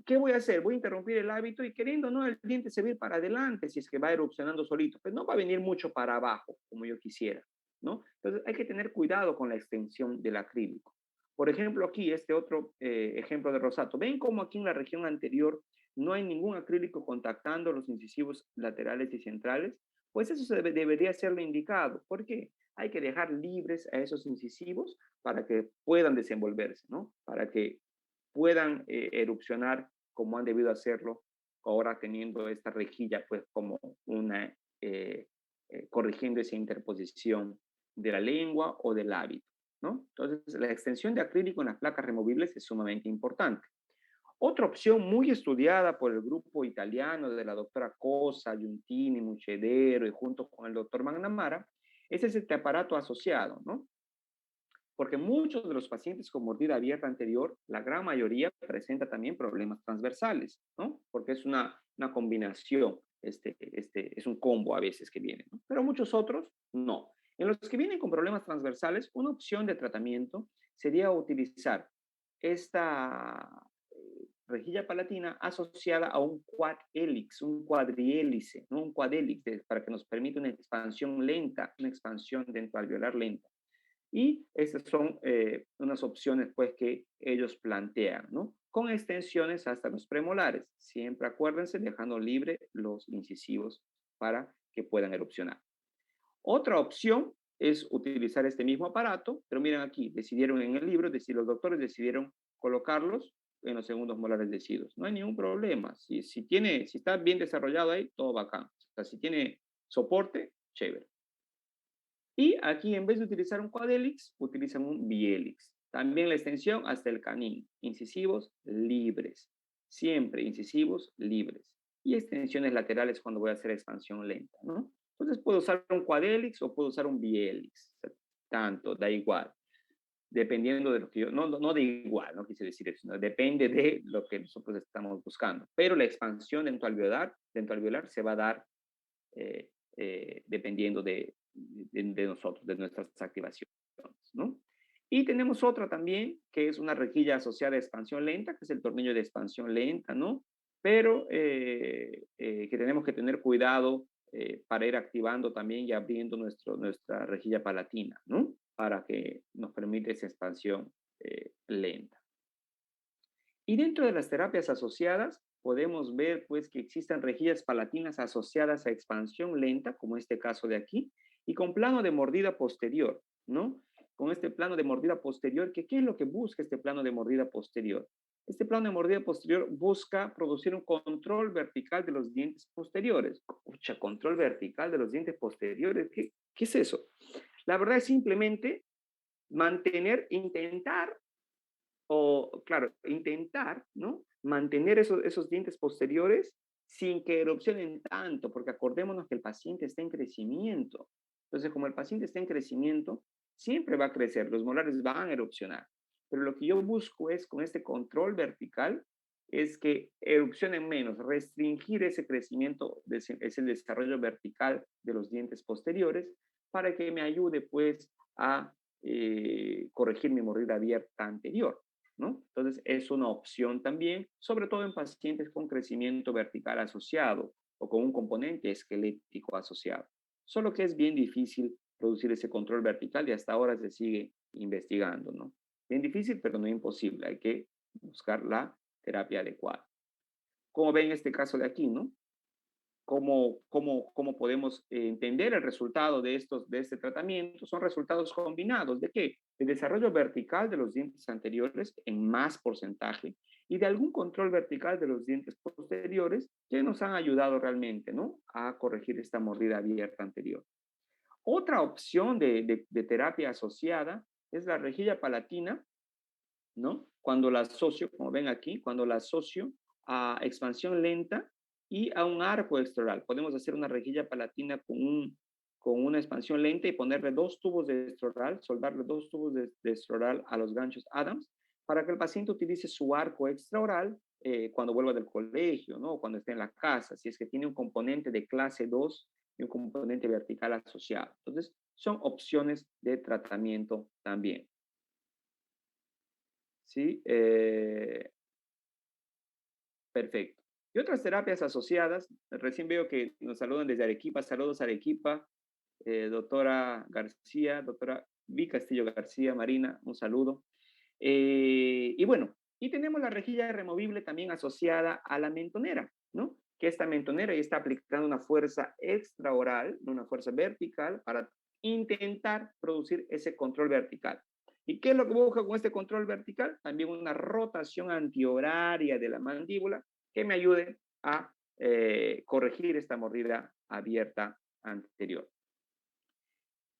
¿qué voy a hacer? Voy a interrumpir el hábito y queriendo, ¿no? El diente se va a ir para adelante si es que va erupcionando solito, pero no va a venir mucho para abajo como yo quisiera, ¿no? Entonces hay que tener cuidado con la extensión del acrílico. Por ejemplo, aquí este otro ejemplo de rosato. ¿Ven cómo aquí en la región anterior no hay ningún acrílico contactando los incisivos laterales y centrales? Pues eso debería ser lo indicado. ¿Por qué? Hay que dejar libres a esos incisivos para que puedan desenvolverse, ¿no? Para que puedan erupcionar como han debido hacerlo, ahora teniendo esta rejilla pues como una, corrigiendo esa interposición de la lengua o del hábito, ¿no? Entonces, la extensión de acrílico en las placas removibles es sumamente importante. Otra opción muy estudiada por el grupo italiano de la doctora Cosa, Giuntini, Muchedero y junto con el doctor McNamara, es este aparato asociado, ¿no? Porque muchos de los pacientes con mordida abierta anterior, la gran mayoría presenta también problemas transversales, ¿no? Porque es una combinación, es un combo a veces que viene, ¿no? Pero muchos otros no. En los que vienen con problemas transversales, una opción de tratamiento sería utilizar esta rejilla palatina asociada a un quad helix, un cuadrihélice, ¿no? Un quad helix para que nos permita una expansión lenta, una expansión dentro alveolar lenta. Y esas son unas opciones pues que ellos plantean, ¿no? Con extensiones hasta los premolares. Siempre acuérdense dejando libre los incisivos para que puedan erupcionar. Otra opción es utilizar este mismo aparato, pero miren aquí, decidieron en el libro, los doctores decidieron colocarlos en los segundos molares deciduos. No hay ningún problema. Si está bien desarrollado ahí, todo bacán. O sea, si tiene soporte, chévere. Y aquí, en vez de utilizar un quadélix, utilizan un biélix. También la extensión hasta el canino. Incisivos libres. Siempre incisivos libres. Y extensiones laterales cuando voy a hacer expansión lenta, ¿no? Entonces puedo usar un quadélix o puedo usar un biélix. Tanto, da igual. Dependiendo de lo que yo, no de igual, no quise decir eso, no, depende de lo que nosotros estamos buscando. Pero la expansión dentro alveolar se va a dar dependiendo de nosotros, de nuestras activaciones, ¿no? Y tenemos otra también, que es una rejilla asociada a expansión lenta, que es el tornillo de expansión lenta, ¿no? Pero que tenemos que tener cuidado para ir activando también y abriendo nuestra rejilla palatina, ¿no? Para que nos permita esa expansión lenta. Y dentro de las terapias asociadas, podemos ver pues que existen rejillas palatinas asociadas a expansión lenta, como este caso de aquí, y con plano de mordida posterior, ¿no? Con este plano de mordida posterior, ¿qué es lo que busca este plano de mordida posterior? Este plano de mordida posterior busca producir un control vertical de los dientes posteriores. Escucha, control vertical de los dientes posteriores, ¿qué es eso? La verdad es simplemente intentar o, claro, intentar, ¿no? Mantener esos dientes posteriores sin que erupcionen tanto, porque acordémonos que el paciente está en crecimiento. Entonces, como el paciente está en crecimiento, siempre va a crecer, los molares van a erupcionar. Pero lo que yo busco es, con este control vertical, es que erupcionen menos, restringir ese crecimiento, ese desarrollo vertical de los dientes posteriores para que me ayude pues a corregir mi mordida abierta anterior, ¿no? Entonces es una opción también, sobre todo en pacientes con crecimiento vertical asociado o con un componente esquelético asociado. Solo que es bien difícil producir ese control vertical y hasta ahora se sigue investigando, ¿no? Bien difícil, pero no imposible. Hay que buscar la terapia adecuada. Como ven este caso de aquí, ¿no? ¿Cómo podemos entender el resultado de este tratamiento? Son resultados combinados. ¿De qué? De desarrollo vertical de los dientes anteriores en más porcentaje y de algún control vertical de los dientes posteriores que nos han ayudado realmente, ¿no? A corregir esta mordida abierta anterior. Otra opción de terapia asociada es la rejilla palatina, ¿no? Cuando la asocio, como ven aquí, cuando la asocio a expansión lenta y a un arco extraoral. Podemos hacer una rejilla palatina con una expansión lenta y ponerle 2 tubos de extraoral, soldarle 2 tubos de extraoral a los ganchos Adams para que el paciente utilice su arco extraoral cuando vuelva del colegio, ¿no? O cuando esté en la casa, si es que tiene un componente de clase 2 y un componente vertical asociado. Entonces, son opciones de tratamiento también. ¿Sí? Perfecto. Y otras terapias asociadas, recién veo que nos saludan desde Arequipa, saludos a Arequipa, doctora García, doctora Vi Castillo García, Marina, un saludo. Y bueno, y tenemos la rejilla removible también asociada a la mentonera, ¿no? Que esta mentonera ya está aplicando una fuerza extraoral, una fuerza vertical para intentar producir ese control vertical. ¿Y qué es lo que busca con este control vertical? También una rotación antihoraria de la mandíbula que me ayude a corregir esta mordida abierta anterior.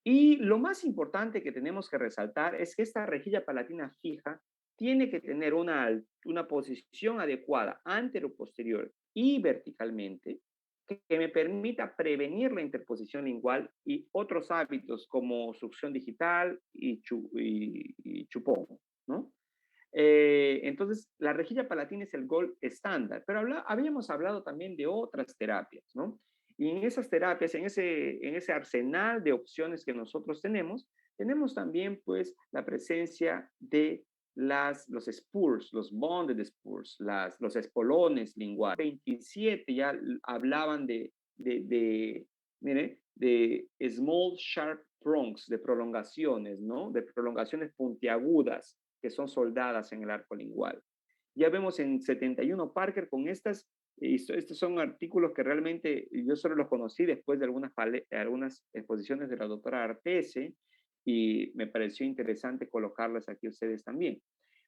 Y lo más importante que tenemos que resaltar es que esta rejilla palatina fija tiene que tener una posición adecuada antero-posterior y verticalmente que me permita prevenir la interposición lingual y otros hábitos como succión digital y chupón, ¿no? Entonces, la rejilla palatina es el gol estándar, pero habíamos hablado también de otras terapias, ¿no? Y en esas terapias, en ese arsenal de opciones que nosotros tenemos también pues la presencia de los spurs, los bonded spurs, los espolones linguales. 27 ya hablaban mire, de small sharp prongs, de prolongaciones, ¿no? De prolongaciones puntiagudas que son soldadas en el arco lingual. Ya vemos en 71 Parker con estos son artículos que realmente yo solo los conocí después de algunas exposiciones de la doctora Artese y me pareció interesante colocarlas aquí a ustedes también.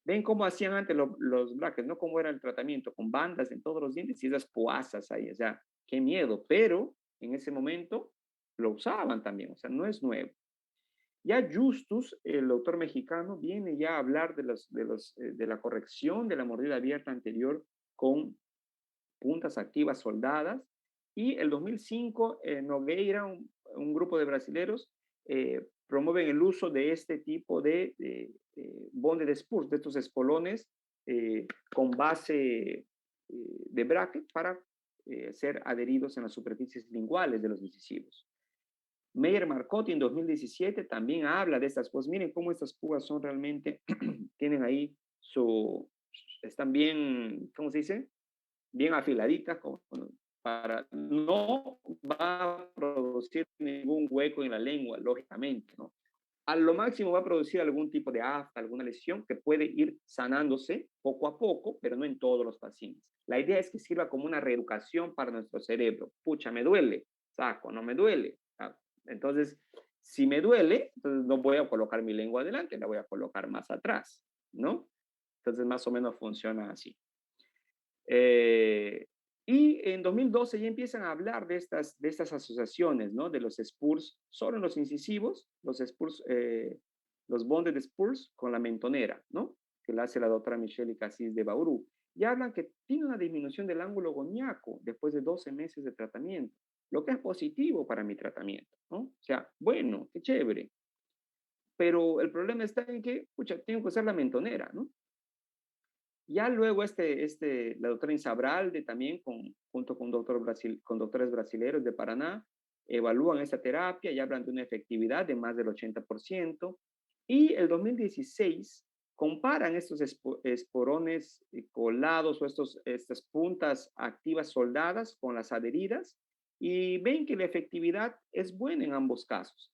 Ven cómo hacían antes los brackets, ¿no? Cómo era el tratamiento, con bandas en todos los dientes y esas poazas ahí, o sea, qué miedo, pero en ese momento lo usaban también, o sea, no es nuevo. Ya Justus, el doctor mexicano, viene ya a hablar de la corrección de la mordida abierta anterior con puntas activas soldadas. Y el 2005, Nogueira, un grupo de brasileros, promueven el uso de este tipo de bonded spurs, de estos espolones con base de bracket para ser adheridos en las superficies linguales de los incisivos. Meyer Marcotti en 2017 también habla de estas púas. Miren cómo estas púas son realmente, tienen ahí están bien, ¿cómo se dice? Bien afiladitas, para no va a producir ningún hueco en la lengua, lógicamente, ¿no? A lo máximo va a producir algún tipo de afta, alguna lesión que puede ir sanándose poco a poco, pero no en todos los pacientes. La idea es que sirva como una reeducación para nuestro cerebro. Pucha, me duele, saco, no me duele. Entonces, si me duele, entonces no voy a colocar mi lengua adelante, la voy a colocar más atrás, ¿no? Entonces, más o menos funciona así. Eh, y en 2012 ya empiezan a hablar de estas asociaciones, ¿no? De los spurs, solo en los incisivos, los spurs, los bonded spurs con la mentonera, ¿no? Que la hace la doctora Michelle Cassis de Bauru. Y hablan que tiene una disminución del ángulo goniaco después de 12 meses de tratamiento, lo que es positivo para mi tratamiento, ¿no? O sea, bueno, qué chévere. Pero el problema está en que, pucha, tengo que usar la mentonera, ¿no? Ya luego la doctora Insabralde también, junto con, con doctores brasileños de Paraná, evalúan esta terapia y hablan de una efectividad de más del 80%. Y el 2016 comparan estos esporones colados o estas puntas activas soldadas con las adheridas y ven que la efectividad es buena en ambos casos.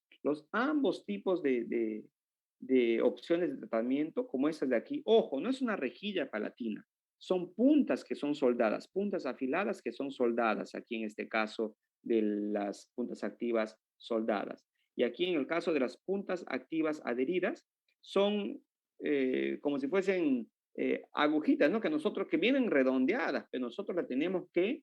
Ambos tipos de opciones de tratamiento, como estas de aquí, ojo, no es una rejilla palatina, son puntas que son soldadas, puntas afiladas que son soldadas, aquí en este caso de las puntas activas soldadas. Y aquí en el caso de las puntas activas adheridas, son como si fuesen agujitas, ¿no? Que vienen redondeadas, pero nosotros la tenemos que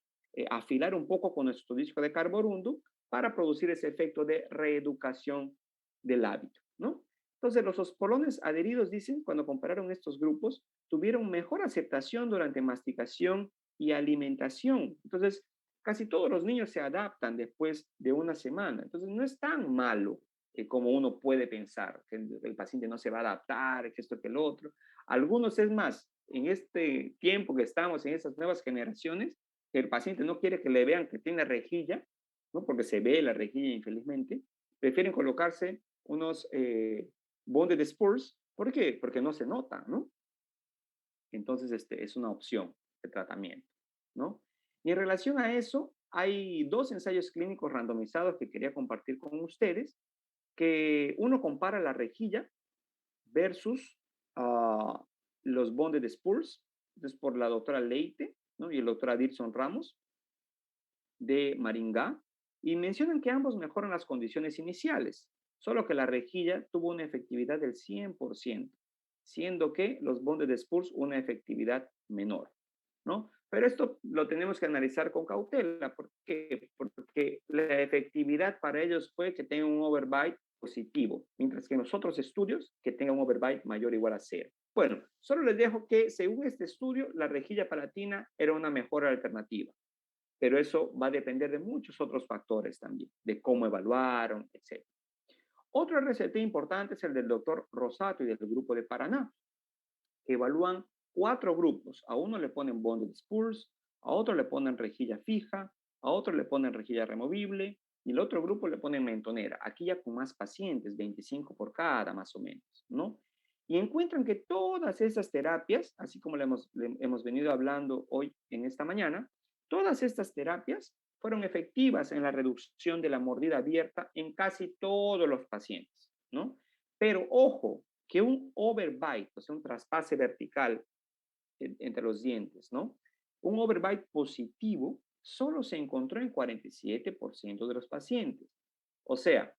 afilar un poco con nuestro disco de carborundu para producir ese efecto de reeducación del hábito, ¿no? Entonces, los espolones adheridos, dicen, cuando compararon estos grupos, tuvieron mejor aceptación durante masticación y alimentación. Entonces, casi todos los niños se adaptan después de una semana. Entonces, no es tan malo como uno puede pensar, que el paciente no se va a adaptar, que esto, que el otro. Algunos, es más, en este tiempo que estamos, en estas nuevas generaciones, que el paciente no quiere que le vean que tiene rejilla, ¿no? Porque se ve la rejilla infelizmente, prefieren colocarse unos bonded spurs. ¿Por qué? Porque no se nota, ¿no? Entonces, es una opción de tratamiento, ¿no? Y en relación a eso, hay dos ensayos clínicos randomizados que quería compartir con ustedes, que uno compara la rejilla versus los bonded spurs, entonces por la doctora Leite, ¿no? Y el doctor Adirson Ramos de Maringá, y mencionan que ambos mejoran las condiciones iniciales, solo que la rejilla tuvo una efectividad del 100%, siendo que los bonded spurs una efectividad menor, ¿no? Pero esto lo tenemos que analizar con cautela. ¿Por qué? Porque la efectividad para ellos fue que tengan un overbite positivo, mientras que en los otros estudios que tenga un overbite mayor o igual a cero. Bueno, solo les dejo que según este estudio, la rejilla palatina era una mejor alternativa, pero eso va a depender de muchos otros factores también, de cómo evaluaron, etc. Otro RCT importante es el del doctor Rosato y del grupo de Paraná, que evalúan 4 grupos. A uno le ponen bonded spurs, a otro le ponen rejilla fija, a otro le ponen rejilla removible, y el otro grupo le ponen mentonera. Aquí ya con más pacientes, 25 por cada más o menos, ¿no? Y encuentran que todas esas terapias, así como le hemos venido hablando hoy en esta mañana, todas estas terapias fueron efectivas en la reducción de la mordida abierta en casi todos los pacientes, ¿no? Pero ojo, que un overbite, o sea, un traspase vertical entre los dientes, ¿no? Un overbite positivo solo se encontró en 47% de los pacientes. O sea,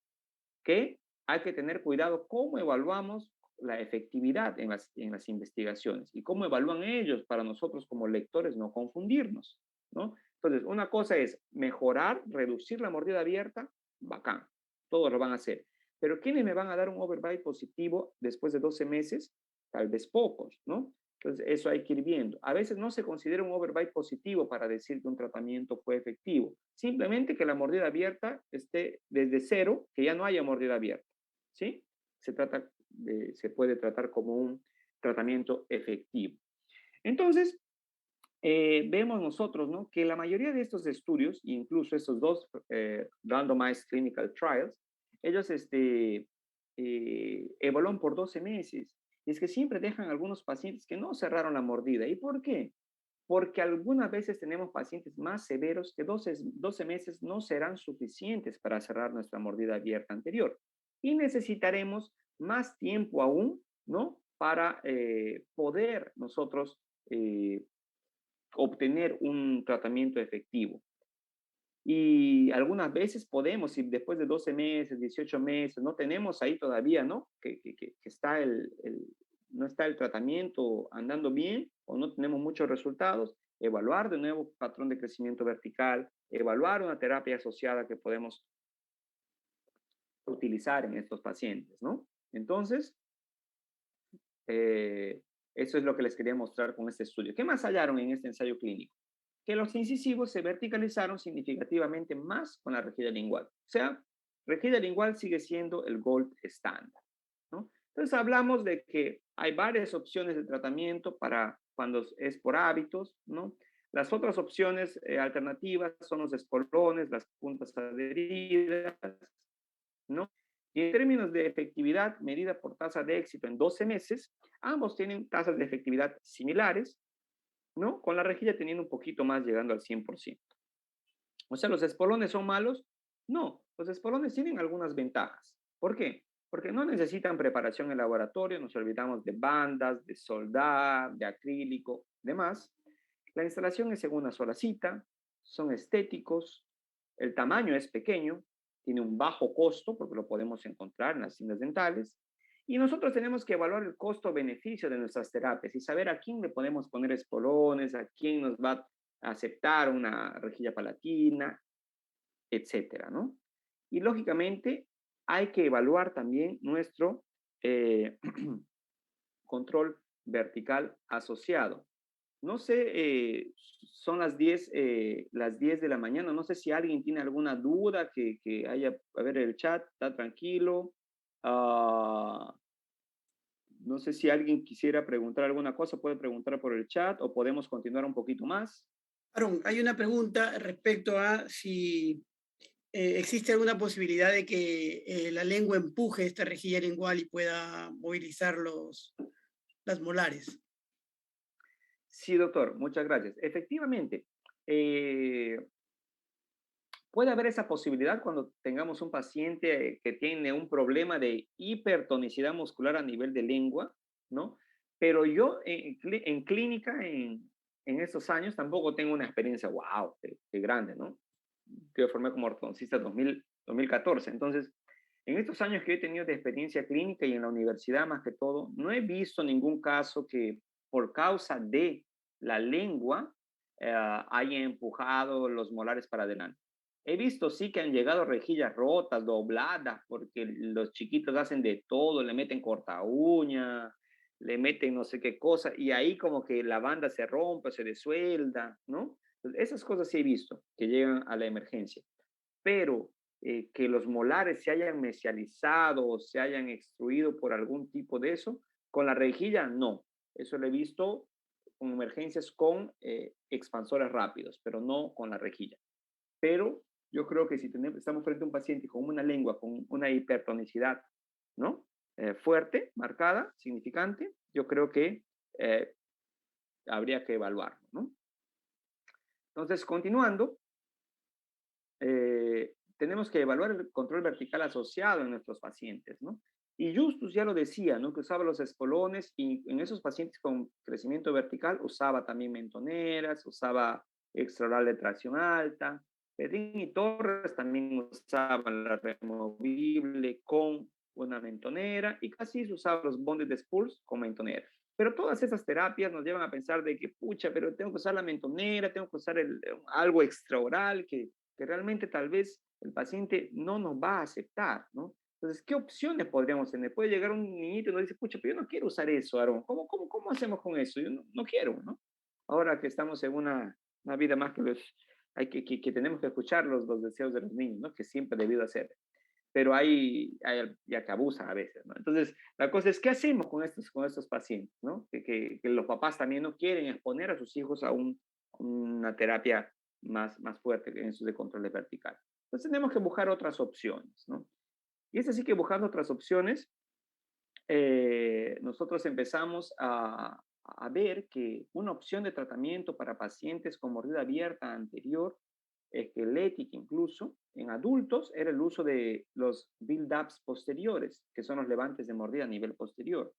que hay que tener cuidado cómo evaluamos la efectividad en las investigaciones y cómo evalúan ellos para nosotros como lectores no confundirnos, ¿no? Entonces, una cosa es mejorar, reducir la mordida abierta, bacán, todos lo van a hacer. Pero ¿quiénes me van a dar un overbite positivo después de 12 meses? Tal vez pocos, ¿no? Entonces, eso hay que ir viendo. A veces no se considera un overbite positivo para decir que un tratamiento fue efectivo. Simplemente que la mordida abierta esté desde cero, que ya no haya mordida abierta, ¿sí? Se puede tratar como un tratamiento efectivo. Entonces, vemos nosotros, ¿no? Que la mayoría de estos estudios, incluso estos dos randomized clinical trials, ellos evalúan por 12 meses. Y es que siempre dejan algunos pacientes que no cerraron la mordida. ¿Y por qué? Porque algunas veces tenemos pacientes más severos que 12 meses no serán suficientes para cerrar nuestra mordida abierta anterior. Y necesitaremos más tiempo aún, ¿no? Para poder nosotros obtener un tratamiento efectivo. Y algunas veces podemos, si después de 12 meses, 18 meses, no tenemos ahí todavía, ¿no? Que está no está el tratamiento andando bien o no tenemos muchos resultados, evaluar de nuevo patrón de crecimiento vertical, evaluar una terapia asociada que podemos utilizar en estos pacientes, ¿no? Entonces, eso es lo que les quería mostrar con este estudio. ¿Qué más hallaron en este ensayo clínico? Que los incisivos se verticalizaron significativamente más con la rejilla lingual. O sea, rejilla lingual sigue siendo el gold estándar, ¿no? Entonces hablamos de que hay varias opciones de tratamiento para cuando es por hábitos, ¿no? Las otras opciones alternativas son los espolones, las puntas adheridas, ¿no? Y en términos de efectividad medida por tasa de éxito en 12 meses, ambos tienen tasas de efectividad similares, ¿no? Con la rejilla teniendo un poquito más, llegando al 100%. O sea, ¿los espolones son malos? No, los espolones tienen algunas ventajas. ¿Por qué? Porque no necesitan preparación en laboratorio, nos olvidamos de bandas, de soldar, de acrílico, demás. La instalación es en una sola cita, son estéticos, el tamaño es pequeño, tiene un bajo costo porque lo podemos encontrar en las tiendas dentales. Y nosotros tenemos que evaluar el costo-beneficio de nuestras terapias y saber a quién le podemos poner espolones, a quién nos va a aceptar una rejilla palatina, etcétera, ¿no? Y lógicamente hay que evaluar también nuestro eh, control vertical asociado. No sé, son las 10 de la mañana, no sé si alguien tiene alguna duda que haya, a ver el chat, está tranquilo. Uh, no sé si alguien quisiera preguntar alguna cosa, puede preguntar por el chat o podemos continuar un poquito más. Aaron, hay una pregunta respecto a si existe alguna posibilidad de que la lengua empuje esta rejilla lingual y pueda movilizar las molares. Sí, doctor, muchas gracias. Efectivamente, eh, puede haber esa posibilidad cuando tengamos un paciente que tiene un problema de hipertonicidad muscular a nivel de lengua, ¿no? Pero yo en clínica, en estos años, tampoco tengo una experiencia, wow, de grande, ¿no? Yo formé como ortodoncista en 2014. Entonces, en estos años que he tenido de experiencia clínica y en la universidad más que todo, no he visto ningún caso que por causa de la lengua haya empujado los molares para adelante. He visto sí que han llegado rejillas rotas, dobladas, porque los chiquitos hacen de todo, le meten corta uña, le meten no sé qué cosa, y ahí como que la banda se rompe, se desuelda, ¿no? Entonces, esas cosas sí he visto que llegan a la emergencia, pero que los molares se hayan mesializado o se hayan extruido por algún tipo de eso, con la rejilla no. Eso lo he visto con emergencias con expansores rápidos, pero no con la rejilla. Pero yo creo que si estamos frente a un paciente con una lengua con una hipertonicidad, ¿no? Fuerte, marcada, significante, yo creo que eh, habría que evaluarlo, ¿no? Entonces, continuando, tenemos que evaluar el control vertical asociado en nuestros pacientes, ¿no? Y Justus ya lo decía, ¿no? Que usaba los espolones y en esos pacientes con crecimiento vertical usaba también mentoneras, usaba extraoral de tracción alta. Pedrín y Torres también usaban la removible con una mentonera y casi usaba los bonded spools con mentonera. Pero todas esas terapias nos llevan a pensar de que, pucha, pero tengo que usar la mentonera, tengo que usar algo extraoral que realmente tal vez el paciente no nos va a aceptar, ¿no? Entonces, ¿qué opciones podríamos tener? Puede llegar un niñito y nos dice, pucha, pero yo no quiero usar eso, Aaron. ¿Cómo hacemos con eso? Yo no quiero, ¿no? Ahora que estamos en una vida más que que tenemos que escuchar los deseos de los niños, ¿no? Que siempre debido hacer. Pero hay ya que abusan a veces, ¿no? Entonces, la cosa es, ¿qué hacemos con estos pacientes, ¿no? Que los papás también no quieren exponer a sus hijos a una terapia más fuerte en eso de control vertical. Entonces tenemos que buscar otras opciones, ¿no? Y es así que buscando otras opciones, nosotros empezamos a ver que una opción de tratamiento para pacientes con mordida abierta anterior, esquelética incluso, en adultos era el uso de los build-ups posteriores, que son los levantes de mordida a nivel posterior,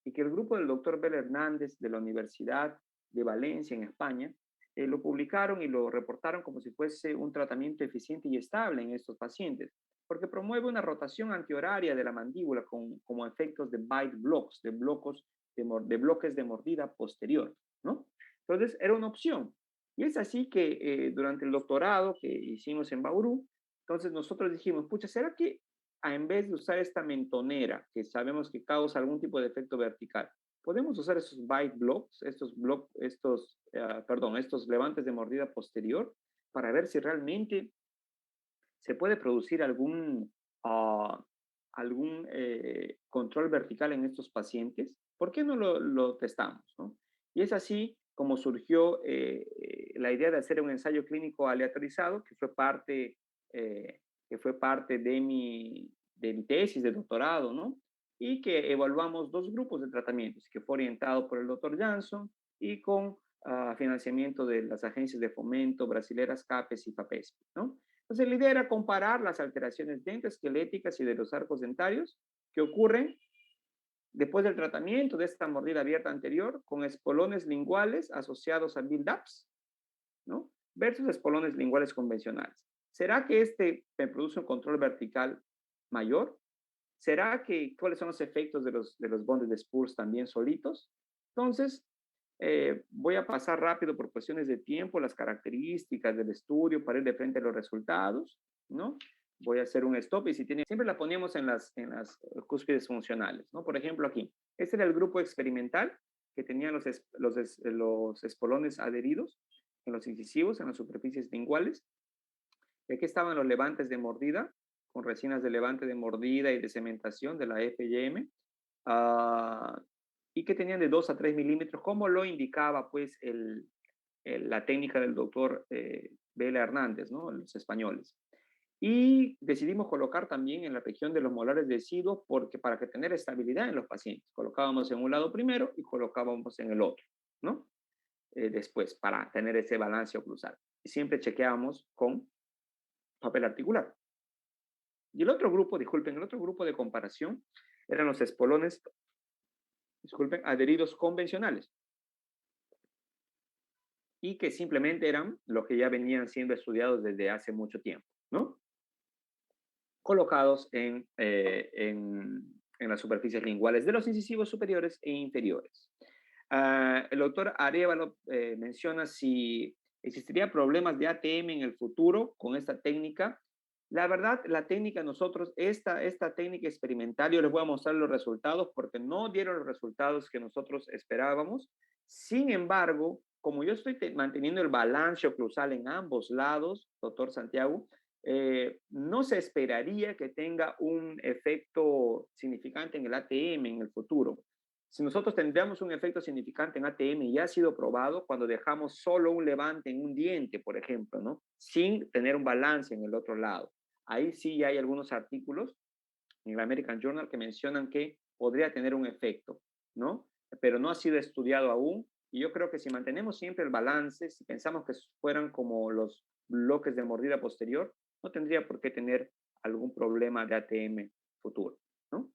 y que el grupo del doctor Bel Hernández de la Universidad de Valencia en España lo publicaron y lo reportaron como si fuese un tratamiento eficiente y estable en estos pacientes, porque promueve una rotación antihoraria de la mandíbula como efectos de bite blocks, de bloques de mordida posterior, ¿no? Entonces, era una opción. Y es así que durante el doctorado que hicimos en Bauru, entonces nosotros dijimos, pucha, ¿será que en vez de usar esta mentonera, que sabemos que causa algún tipo de efecto vertical, podemos usar esos bite blocks, estos levantes de mordida posterior, para ver si realmente se puede producir uh, algún control vertical en estos pacientes? ¿Por qué no lo testamos? ¿No? Y es así como surgió la idea de hacer un ensayo clínico aleatorizado, eh, que fue parte de mi tesis de doctorado, ¿no? Y que evaluamos dos grupos de tratamientos, que fue orientado por el doctor Jansson y con financiamiento de las agencias de fomento brasileras CAPES y FAPESP, ¿no? Entonces, la idea era comparar las alteraciones dentoesqueléticas y de los arcos dentarios que ocurren después del tratamiento de esta mordida abierta anterior con espolones linguales asociados a build-ups, ¿no? Versus espolones linguales convencionales. ¿Será que este me produce un control vertical mayor? ¿Será que cuáles son los efectos de los bondes de Spurs también solitos? Entonces, voy a pasar rápido por cuestiones de tiempo, las características del estudio para ir de frente a los resultados, ¿no? Voy a hacer un stop y si tiene, siempre la poníamos en las cúspides funcionales, ¿no? Por ejemplo, aquí, este era el grupo experimental que tenía los espolones adheridos en los incisivos, en las superficies linguales. Y aquí estaban los levantes de mordida, con resinas de levante de mordida y de cementación de la FYM, uh, y que tenían de 2 a 3 milímetros, como lo indicaba pues la técnica del doctor Vela Hernández, ¿no? Los españoles. Y decidimos colocar también en la región de los molares deciduos porque para que tener estabilidad en los pacientes. Colocábamos en un lado primero y colocábamos en el otro, ¿no? Después, para tener ese balance oclusal. Y siempre chequeábamos con papel articular. Y el otro grupo, disculpen, el otro grupo de comparación eran los espolones, disculpen, adheridos convencionales y que simplemente eran los que ya venían siendo estudiados desde hace mucho tiempo, ¿no? Colocados en las superficies linguales de los incisivos superiores e inferiores. El doctor Arevalo menciona si existiría problemas de ATM en el futuro con esta técnica. La verdad, la técnica nosotros, esta técnica experimental, yo les voy a mostrar los resultados porque no dieron los resultados que nosotros esperábamos. Sin embargo, como yo estoy manteniendo el balance oclusal en ambos lados, doctor Santiago, no se esperaría que tenga un efecto significante en el ATM en el futuro. Si nosotros tendríamos un efecto significante en ATM y ya ha sido probado cuando dejamos solo un levante en un diente, por ejemplo, ¿no? Sin tener un balance en el otro lado. Ahí sí hay algunos artículos en el American Journal que mencionan que podría tener un efecto, ¿no? Pero no ha sido estudiado aún. Y yo creo que si mantenemos siempre el balance, si pensamos que fueran como los bloques de mordida posterior, no tendría por qué tener algún problema de ATM futuro, ¿no?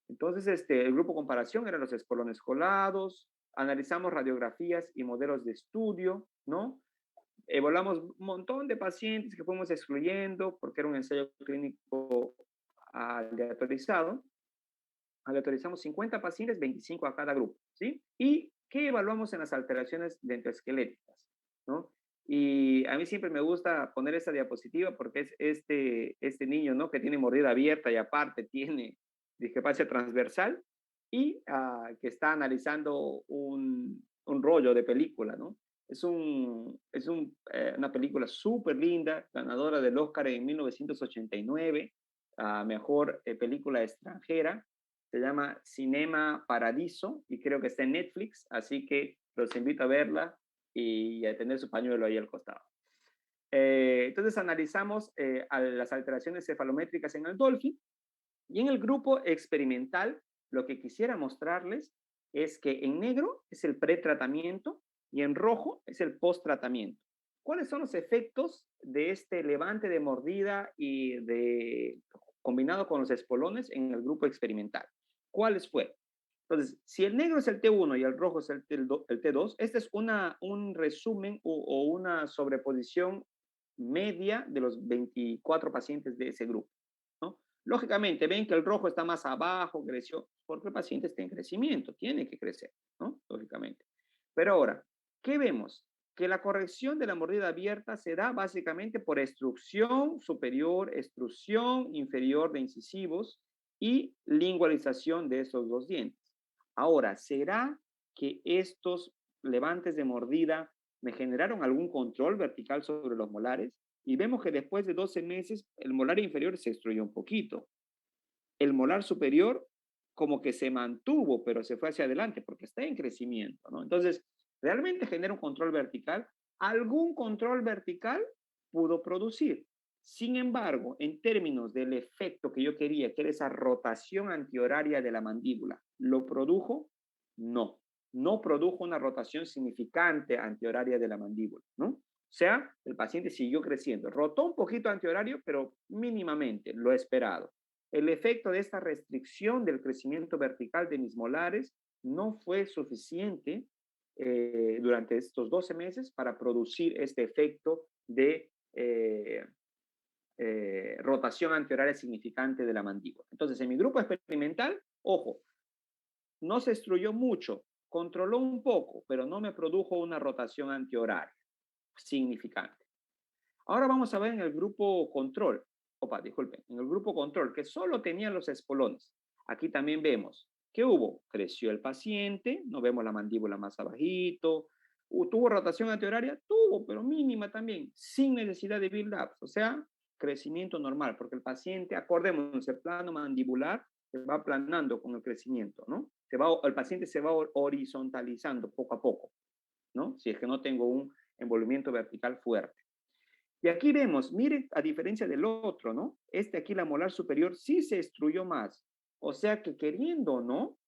Entonces, el grupo comparación eran los espolones colados, analizamos radiografías y modelos de estudio, ¿no? Evaluamos un montón de pacientes que fuimos excluyendo porque era un ensayo clínico aleatorizado. Aleatorizamos 50 pacientes, 25 a cada grupo, ¿sí? ¿Y qué evaluamos en las alteraciones dentoesqueléticas, ¿no? Y a mí siempre me gusta poner esta diapositiva porque es este niño, ¿no? Que tiene mordida abierta y aparte tiene discapacidad transversal y que está analizando un rollo de película, ¿no? Una película súper linda, ganadora del Oscar en 1989, mejor película extranjera. Se llama Cinema Paradiso y creo que está en Netflix, así que los invito a verla y a tener su pañuelo ahí al costado. Entonces analizamos las alteraciones cefalométricas en el Dolphin y en el grupo experimental lo que quisiera mostrarles es que en negro es el pretratamiento y en rojo es el posttratamiento. ¿Cuáles son los efectos de este levante de mordida combinado con los espolones en el grupo experimental? ¿Cuáles fueron? Entonces, si el negro es el T1 y el rojo es el T2, este es un resumen o una sobreposición media de los 24 pacientes de ese grupo, ¿no? Lógicamente, ven que el rojo está más abajo, creció, porque el paciente está en crecimiento, tiene que crecer, ¿no? Lógicamente. Pero ahora, ¿qué vemos? Que la corrección de la mordida abierta se da básicamente por extrusión superior, extrusión inferior de incisivos y lingualización de estos dos dientes. Ahora, ¿será que estos levantes de mordida me generaron algún control vertical sobre los molares? Y vemos que después de 12 meses el molar inferior se destruyó un poquito. El molar superior como que se mantuvo, pero se fue hacia adelante porque está en crecimiento, ¿no? Entonces, realmente genera un control vertical. Algún control vertical pudo producir. Sin embargo, en términos del efecto que yo quería, que era esa rotación antihoraria de la mandíbula, ¿lo produjo? No, no produjo una rotación significante antihoraria de la mandíbula, ¿no? O sea, el paciente siguió creciendo. Rotó un poquito antihorario, pero mínimamente, lo esperado. El efecto de esta restricción del crecimiento vertical de mis molares no fue suficiente durante estos 12 meses para producir este efecto de rotación antihoraria significante de la mandíbula. Entonces, en mi grupo experimental, ojo, no se extruyó mucho, controló un poco, pero no me produjo una rotación antihoraria significante. Ahora vamos a ver en el grupo control, disculpen, en el grupo control, que solo tenía los espolones. Aquí también vemos que hubo, creció el paciente, no vemos la mandíbula más abajito, tuvo rotación antihoraria, tuvo, pero mínima también, sin necesidad de build-ups, o sea, crecimiento normal, porque el paciente, acordémonos, el plano mandibular se va aplanando con el crecimiento, ¿no? El paciente se va horizontalizando poco a poco, ¿no? Si es que no tengo un envolvimiento vertical fuerte. Y aquí vemos, mire, a diferencia del otro, ¿no? Este aquí, la molar superior, sí se extruyó más. O sea que queriendo o no,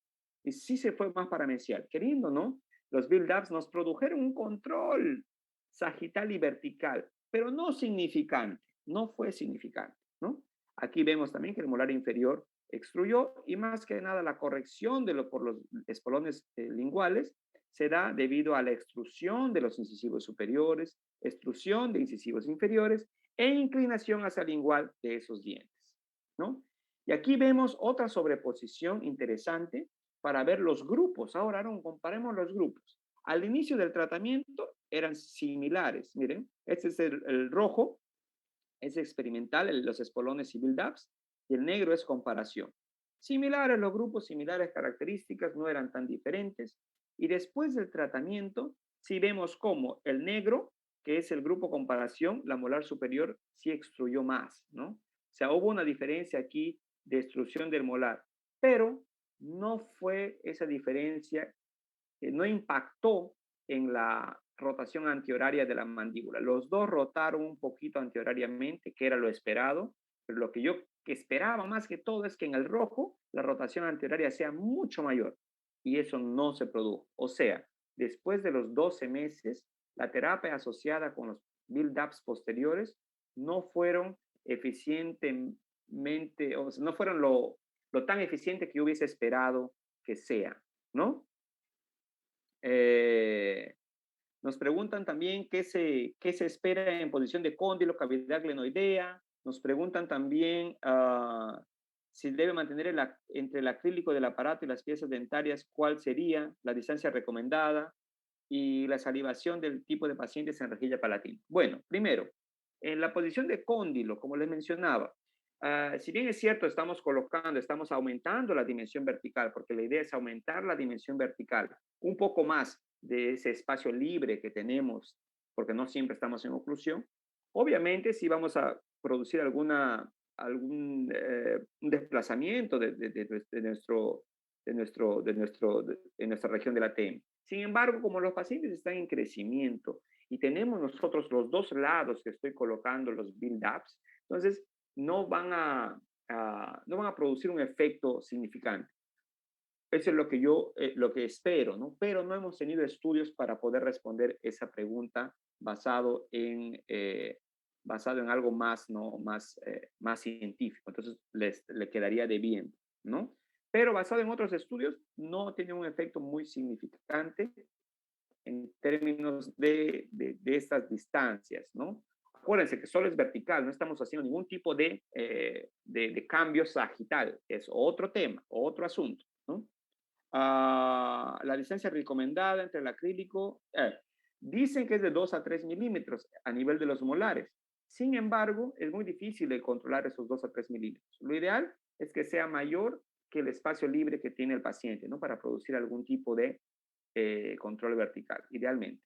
y sí se fue más paramecial. Queriendo o no, los build-ups nos produjeron un control sagital y vertical, pero no significante, no fue significante, ¿no? Aquí vemos también que el molar inferior extruyó y más que nada la corrección por los espolones linguales se da debido a la extrusión de los incisivos superiores, extrusión de incisivos inferiores e inclinación hacia el lingual de esos dientes, ¿no? Y aquí vemos otra sobreposición interesante para ver los grupos. Ahora, Aaron, comparemos los grupos. Al inicio del tratamiento eran similares. Miren, este es el rojo, es experimental, los espolones y build-ups, y el negro es comparación. Similares los grupos, similares características, no eran tan diferentes. Y después del tratamiento, si vemos cómo el negro, que es el grupo comparación, la molar superior sí extruyó más, ¿no? O sea, hubo una diferencia aquí de extrusión del molar, pero no fue esa diferencia, no impactó en la rotación antihoraria de la mandíbula. Los dos rotaron un poquito antihorariamente, que era lo esperado, pero lo que yo esperaba más que todo es que en el rojo la rotación antihoraria sea mucho mayor y eso no se produjo. O sea, después de los 12 meses, la terapia asociada con los build-ups posteriores no fueron eficientemente, o sea, no fueron lo tan eficiente que yo hubiese esperado que sea, ¿no? Eh, Nos preguntan también qué se espera en posición de cóndilo, cavidad glenoidea. Nos preguntan también si debe mantener entre el acrílico del aparato y las piezas dentarias, cuál sería la distancia recomendada y la salivación del tipo de pacientes en rejilla palatina. Bueno, primero, en la posición de cóndilo, como les mencionaba, si bien es cierto, estamos aumentando la dimensión vertical, porque la idea es aumentar la dimensión vertical, un poco más de ese espacio libre que tenemos, porque no siempre estamos en oclusión. Obviamente, si vamos a producir algún un desplazamiento de nuestra región de la TEM. Sin embargo, como los pacientes están en crecimiento y tenemos nosotros los dos lados que estoy colocando los build-ups, entonces no van no van a producir un efecto significante. Eso es lo que espero, ¿no? Pero no hemos tenido estudios para poder responder esa pregunta basado en algo más, ¿no? Más científico. Entonces, le quedaría de bien, ¿no? Pero basado en otros estudios, no tiene un efecto muy significante en términos de estas distancias, ¿no? Acuérdense que solo es vertical, no estamos haciendo ningún tipo de cambio sagital, es otro tema, otro asunto, ¿no? La distancia recomendada entre el acrílico, dicen que es de 2 a 3 milímetros a nivel de los molares. Sin embargo, es muy difícil de controlar esos 2 a 3 milímetros. Lo ideal es que sea mayor que el espacio libre que tiene el paciente, ¿no? Para producir algún tipo de control vertical, idealmente.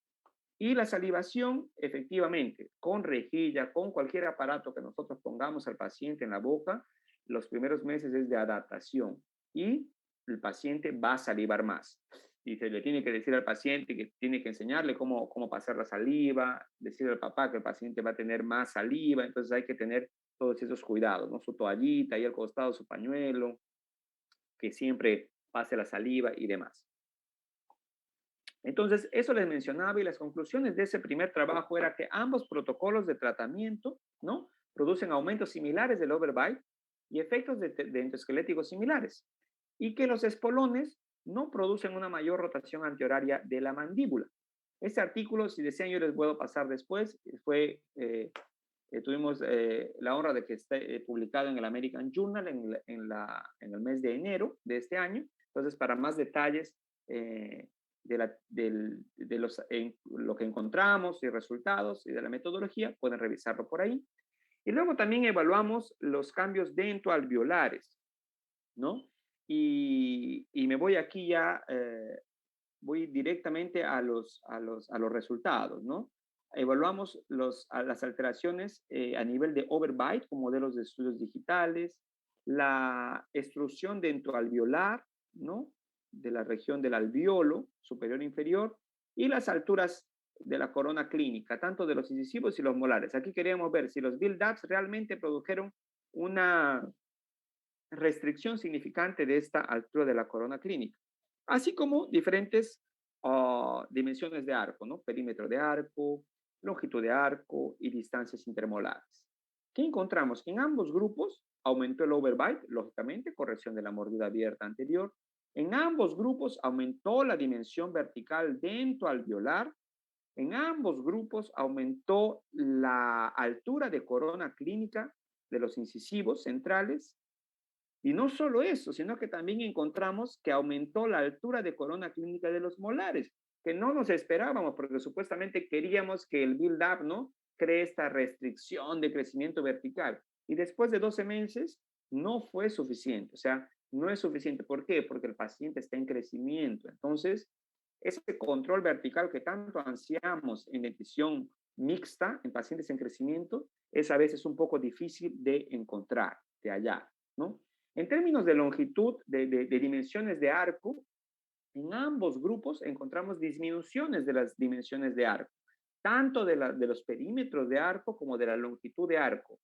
Y la salivación, efectivamente, con rejilla, con cualquier aparato que nosotros pongamos al paciente en la boca, los primeros meses es de adaptación. Y el paciente va a salivar más. Y se le tiene que decir al paciente que tiene que enseñarle cómo pasar la saliva, decirle al papá que el paciente va a tener más saliva, entonces hay que tener todos esos cuidados, ¿no? Su toallita ahí al costado, su pañuelo, que siempre pase la saliva y demás. Entonces, eso les mencionaba y las conclusiones de ese primer trabajo era que ambos protocolos de tratamiento, ¿no? Producen aumentos similares del overbite y efectos de endoesqueléticos similares, y que los espolones no producen una mayor rotación antehoraria de la mandíbula. Este artículo, si desean, yo les puedo pasar después, tuvimos la honra de que esté publicado en el American Journal en el mes de enero de este año. Entonces, para más detalles lo que encontramos y resultados y de la metodología, pueden revisarlo por ahí. Y luego también evaluamos los cambios dentoalveolares, ¿no? Y me voy aquí ya, voy directamente a los resultados, ¿no? Evaluamos las alteraciones a nivel de overbite con modelos de estudios digitales, la extrusión dentoalveolar, ¿no? De la región del alveolo superior e inferior, y las alturas de la corona clínica, tanto de los incisivos y los molares. Aquí queríamos ver si los build-ups realmente produjeron una restricción significante de esta altura de la corona clínica, así como diferentes dimensiones de arco, ¿no? Perímetro de arco, longitud de arco y distancias intermolares. ¿Qué encontramos? Que en ambos grupos aumentó el overbite, lógicamente, corrección de la mordida abierta anterior. En ambos grupos aumentó la dimensión vertical dentoalveolar. En ambos grupos aumentó la altura de corona clínica de los incisivos centrales. Y no solo eso, sino que también encontramos que aumentó la altura de corona clínica de los molares, que no nos esperábamos, porque supuestamente queríamos que el build-up, ¿no? Cree esta restricción de crecimiento vertical. Y después de 12 meses no fue suficiente, o sea, no es suficiente. ¿Por qué? Porque el paciente está en crecimiento. Entonces, ese control vertical que tanto ansiamos en dentición mixta, en pacientes en crecimiento, es a veces un poco difícil de encontrar, de hallar, ¿no? En términos de longitud, de dimensiones de arco, en ambos grupos encontramos disminuciones de las dimensiones de arco, tanto de los perímetros de arco como de la longitud de arco.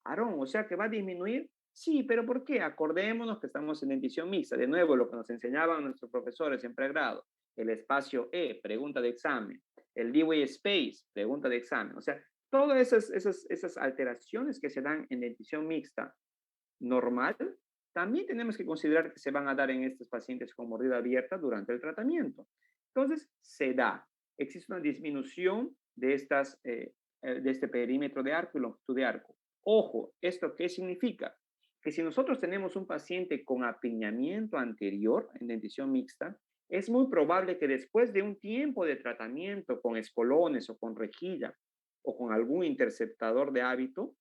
Aarón, o sea que va a disminuir. Sí, pero ¿por qué? Acordémonos que estamos en dentición mixta. De nuevo, lo que nos enseñaban nuestros profesores en pregrado. El espacio E, pregunta de examen. El leeway space, pregunta de examen. O sea, todas esas alteraciones que se dan en dentición mixta normal, también tenemos que considerar que se van a dar en estos pacientes con mordida abierta durante el tratamiento. Entonces, se da. Existe una disminución de este perímetro de arco y longitud de arco. Ojo, ¿esto qué significa? Que si nosotros tenemos un paciente con apiñamiento anterior en dentición mixta, es muy probable que después de un tiempo de tratamiento con espolones o con rejilla o con algún interceptador de hábito,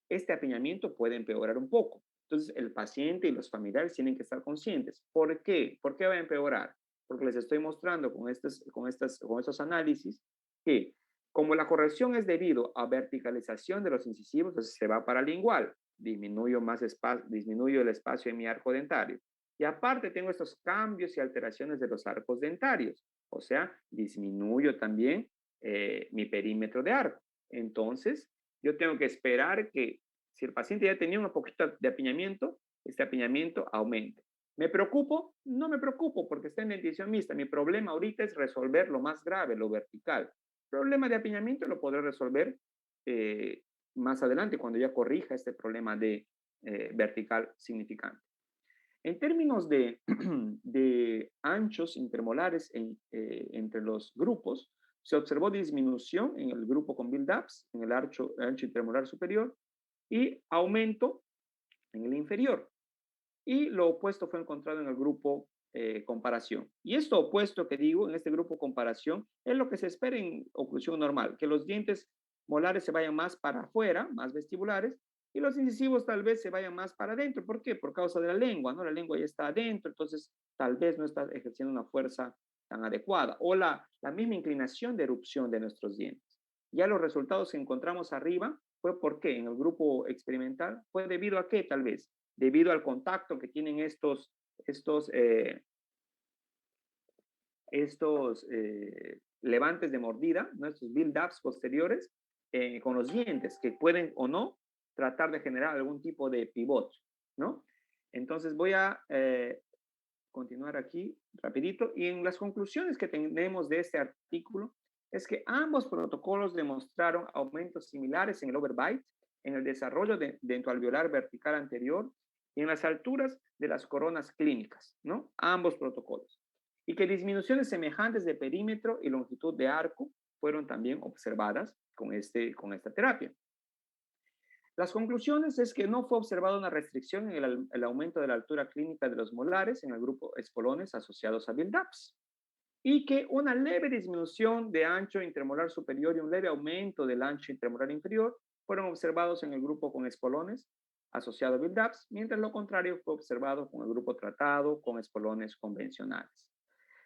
este apiñamiento puede empeorar un poco. Entonces, el paciente y los familiares tienen que estar conscientes. ¿Por qué? ¿Por qué va a empeorar? Porque les estoy mostrando con estos análisis que como la corrección es debido a verticalización de los incisivos, entonces se va paralingual, disminuyo el espacio en mi arco dentario. Y aparte tengo estos cambios y alteraciones de los arcos dentarios, o sea, disminuyo también mi perímetro de arco. Entonces, yo tengo que esperar que si el paciente ya tenía un poquito de apiñamiento, este apiñamiento aumente. ¿Me preocupo? No me preocupo porque está en dentición mixta. Mi problema ahorita es resolver lo más grave, lo vertical. El problema de apiñamiento lo podré resolver más adelante cuando ya corrija este problema de vertical significante. En términos de, de anchos intermolares entre los grupos, se observó disminución en el grupo con build-ups, en el ancho intermolar superior, y aumento en el inferior. Y lo opuesto fue encontrado en el grupo comparación. Y esto opuesto que digo, en este grupo comparación, es lo que se espera en oclusión normal, que los dientes molares se vayan más para afuera, más vestibulares, y los incisivos tal vez se vayan más para adentro. ¿Por qué? Por causa de la lengua, ¿no? La lengua ya está adentro, entonces tal vez no está ejerciendo una fuerza tan adecuada. O la misma inclinación de erupción de nuestros dientes. Ya los resultados que encontramos arriba fue por qué en el grupo experimental, fue debido a qué tal vez, debido al contacto que tienen estos estos, levantes de mordida, ¿no? Estos build-ups posteriores con los dientes que pueden o no tratar de generar algún tipo de pivot, ¿no? Entonces voy a continuar aquí rapidito. Y en las conclusiones que tenemos de este artículo es que ambos protocolos demostraron aumentos similares en el overbite, en el desarrollo de dento alveolar vertical anterior y en las alturas de las coronas clínicas, ¿no? Ambos protocolos. Y que disminuciones semejantes de perímetro y longitud de arco fueron también observadas con esta terapia. Las conclusiones es que no fue observada una restricción en el aumento de la altura clínica de los molares en el grupo espolones asociados a build-ups y que una leve disminución de ancho intermolar superior y un leve aumento del ancho intermolar inferior fueron observados en el grupo con espolones asociado a build-ups, mientras lo contrario fue observado con el grupo tratado con espolones convencionales.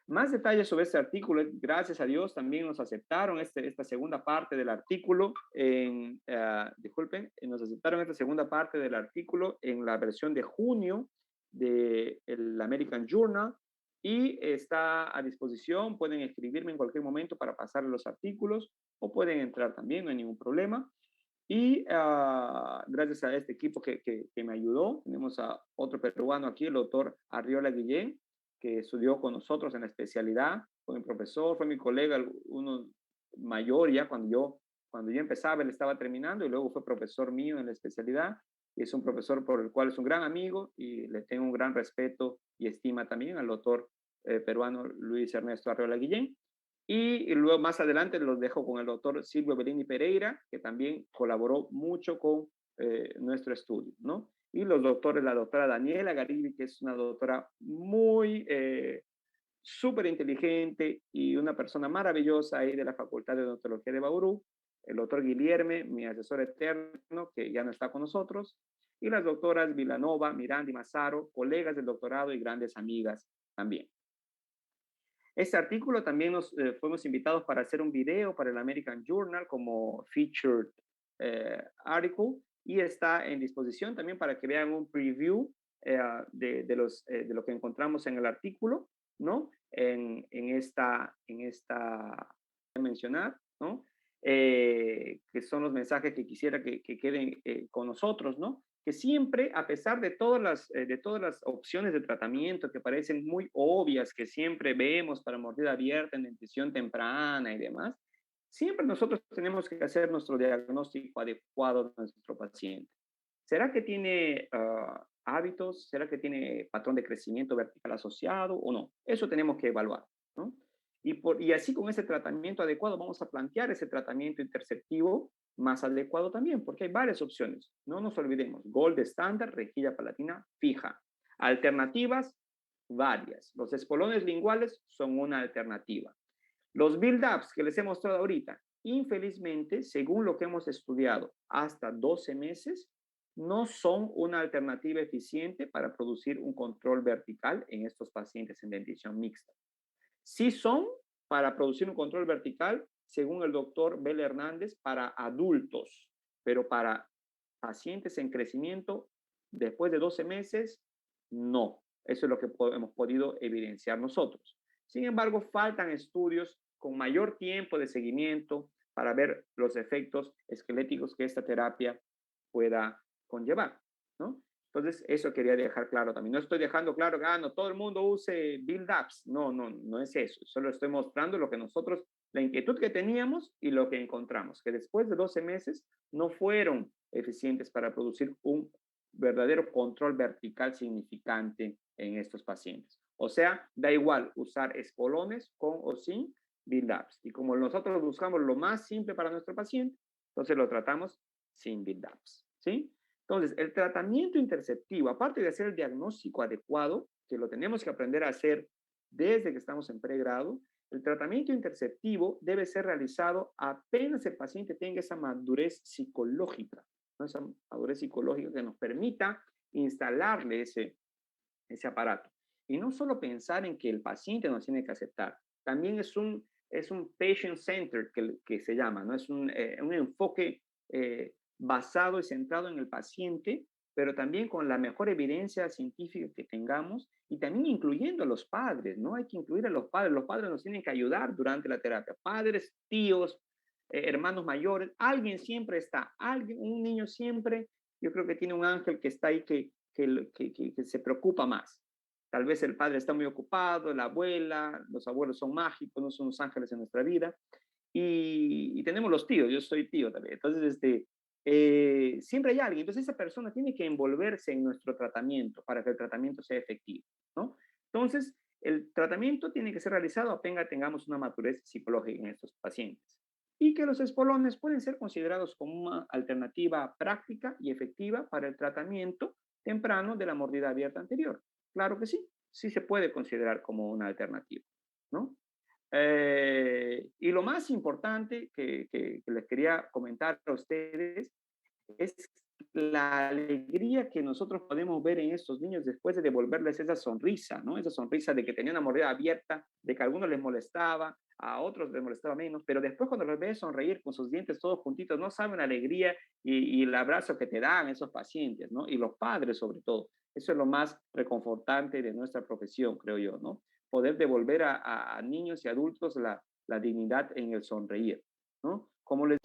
Más detalles sobre este artículo, gracias a Dios, también nos aceptaron esta segunda parte del artículo, nos aceptaron esta segunda parte del artículo en la versión de junio del American Journal y está a disposición, pueden escribirme en cualquier momento para pasar los artículos o pueden entrar también, no hay ningún problema. Y gracias a este equipo que me ayudó, tenemos a otro peruano aquí, el doctor Arriola Guillén, que estudió con nosotros en la especialidad, fue mi profesor, fue mi colega, uno mayor ya cuando yo empezaba, él estaba terminando y luego fue profesor mío en la especialidad y es un profesor por el cual es un gran amigo y le tengo un gran respeto y estima también al doctor peruano Luis Ernesto Arriola Guillén. Y luego más adelante los dejo con el doctor Silvio Bellini Pereira, que también colaboró mucho con nuestro estudio, ¿no? Y los doctores, la doctora Daniela Garibi, que es una doctora muy súper inteligente y una persona maravillosa ahí de la Facultad de Odontología de Bauru, el doctor Guillerme, mi asesor eterno, que ya no está con nosotros, y las doctoras Vilanova, Miranda y Mazaro, colegas del doctorado y grandes amigas también. Este artículo también nos fuimos invitados para hacer un video para el American Journal como featured article y está en disposición también para que vean un preview de lo que encontramos en el artículo, ¿no? En esta mencionar, ¿no? Que son los mensajes que quisiera que queden con nosotros, ¿no? Que siempre, a pesar de todas las opciones de tratamiento que parecen muy obvias, que siempre vemos para mordida abierta en dentición temprana y demás, siempre nosotros tenemos que hacer nuestro diagnóstico adecuado de nuestro paciente. ¿Será que tiene hábitos? ¿Será que tiene patrón de crecimiento vertical asociado o no? Eso tenemos que evaluar, ¿no? Y así con ese tratamiento adecuado vamos a plantear ese tratamiento interceptivo más adecuado también, porque hay varias opciones. No nos olvidemos, Gold estándar, rejilla palatina fija. Alternativas, varias. Los espolones linguales son una alternativa. Los build-ups que les he mostrado ahorita, infelizmente, según lo que hemos estudiado, hasta 12 meses, no son una alternativa eficiente para producir un control vertical en estos pacientes en dentición mixta. Sí son para producir un control vertical, según el doctor Bel Hernández, para adultos, pero para pacientes en crecimiento después de 12 meses, no. Eso es lo que hemos podido evidenciar nosotros. Sin embargo, faltan estudios con mayor tiempo de seguimiento para ver los efectos esqueléticos que esta terapia pueda conllevar, ¿no? Entonces, eso quería dejar claro también. No estoy dejando claro que no todo el mundo use build-ups. No es eso. Solo estoy mostrando lo que nosotros, la inquietud que teníamos y lo que encontramos, que después de 12 meses no fueron eficientes para producir un verdadero control vertical significante en estos pacientes. O sea, da igual usar espolones con o sin build-ups. Y como nosotros buscamos lo más simple para nuestro paciente, entonces lo tratamos sin build-ups, ¿sí? Entonces, el tratamiento interceptivo, aparte de hacer el diagnóstico adecuado, que lo tenemos que aprender a hacer desde que estamos en pregrado, el tratamiento interceptivo debe ser realizado apenas el paciente tenga esa madurez psicológica, ¿no? Esa madurez psicológica que nos permita instalarle ese aparato. Y no solo pensar en que el paciente nos tiene que aceptar, también es un patient-centered que se llama, ¿no? Es un enfoque basado y centrado en el paciente, pero también con la mejor evidencia científica que tengamos y también incluyendo a los padres, ¿no? Hay que incluir a los padres nos tienen que ayudar durante la terapia, padres, tíos, hermanos mayores, alguien siempre está, alguien, un niño siempre, yo creo que tiene un ángel que está ahí que se preocupa más. Tal vez el padre está muy ocupado, la abuela, los abuelos son mágicos, no son los ángeles en nuestra vida. Y tenemos los tíos, yo soy tío también. Entonces, siempre hay alguien. Entonces, esa persona tiene que envolverse en nuestro tratamiento para que el tratamiento sea efectivo, ¿no? Entonces, el tratamiento tiene que ser realizado apenas tengamos una madurez psicológica en estos pacientes. Y que los espolones pueden ser considerados como una alternativa práctica y efectiva para el tratamiento temprano de la mordida abierta anterior. Claro que sí, sí se puede considerar como una alternativa, ¿no? Y lo más importante que les quería comentar a ustedes es la alegría que nosotros podemos ver en estos niños después de devolverles esa sonrisa, ¿no? Esa sonrisa de que tenían una mordida abierta, de que a algunos les molestaba, a otros les molestaba menos, pero después cuando los ves sonreír con sus dientes todos juntitos, no saben la alegría y el abrazo que te dan esos pacientes, ¿no? Y los padres sobre todo. Eso es lo más reconfortante de nuestra profesión, creo yo, ¿no? Poder devolver a niños y adultos la dignidad en el sonreír, ¿no? Como les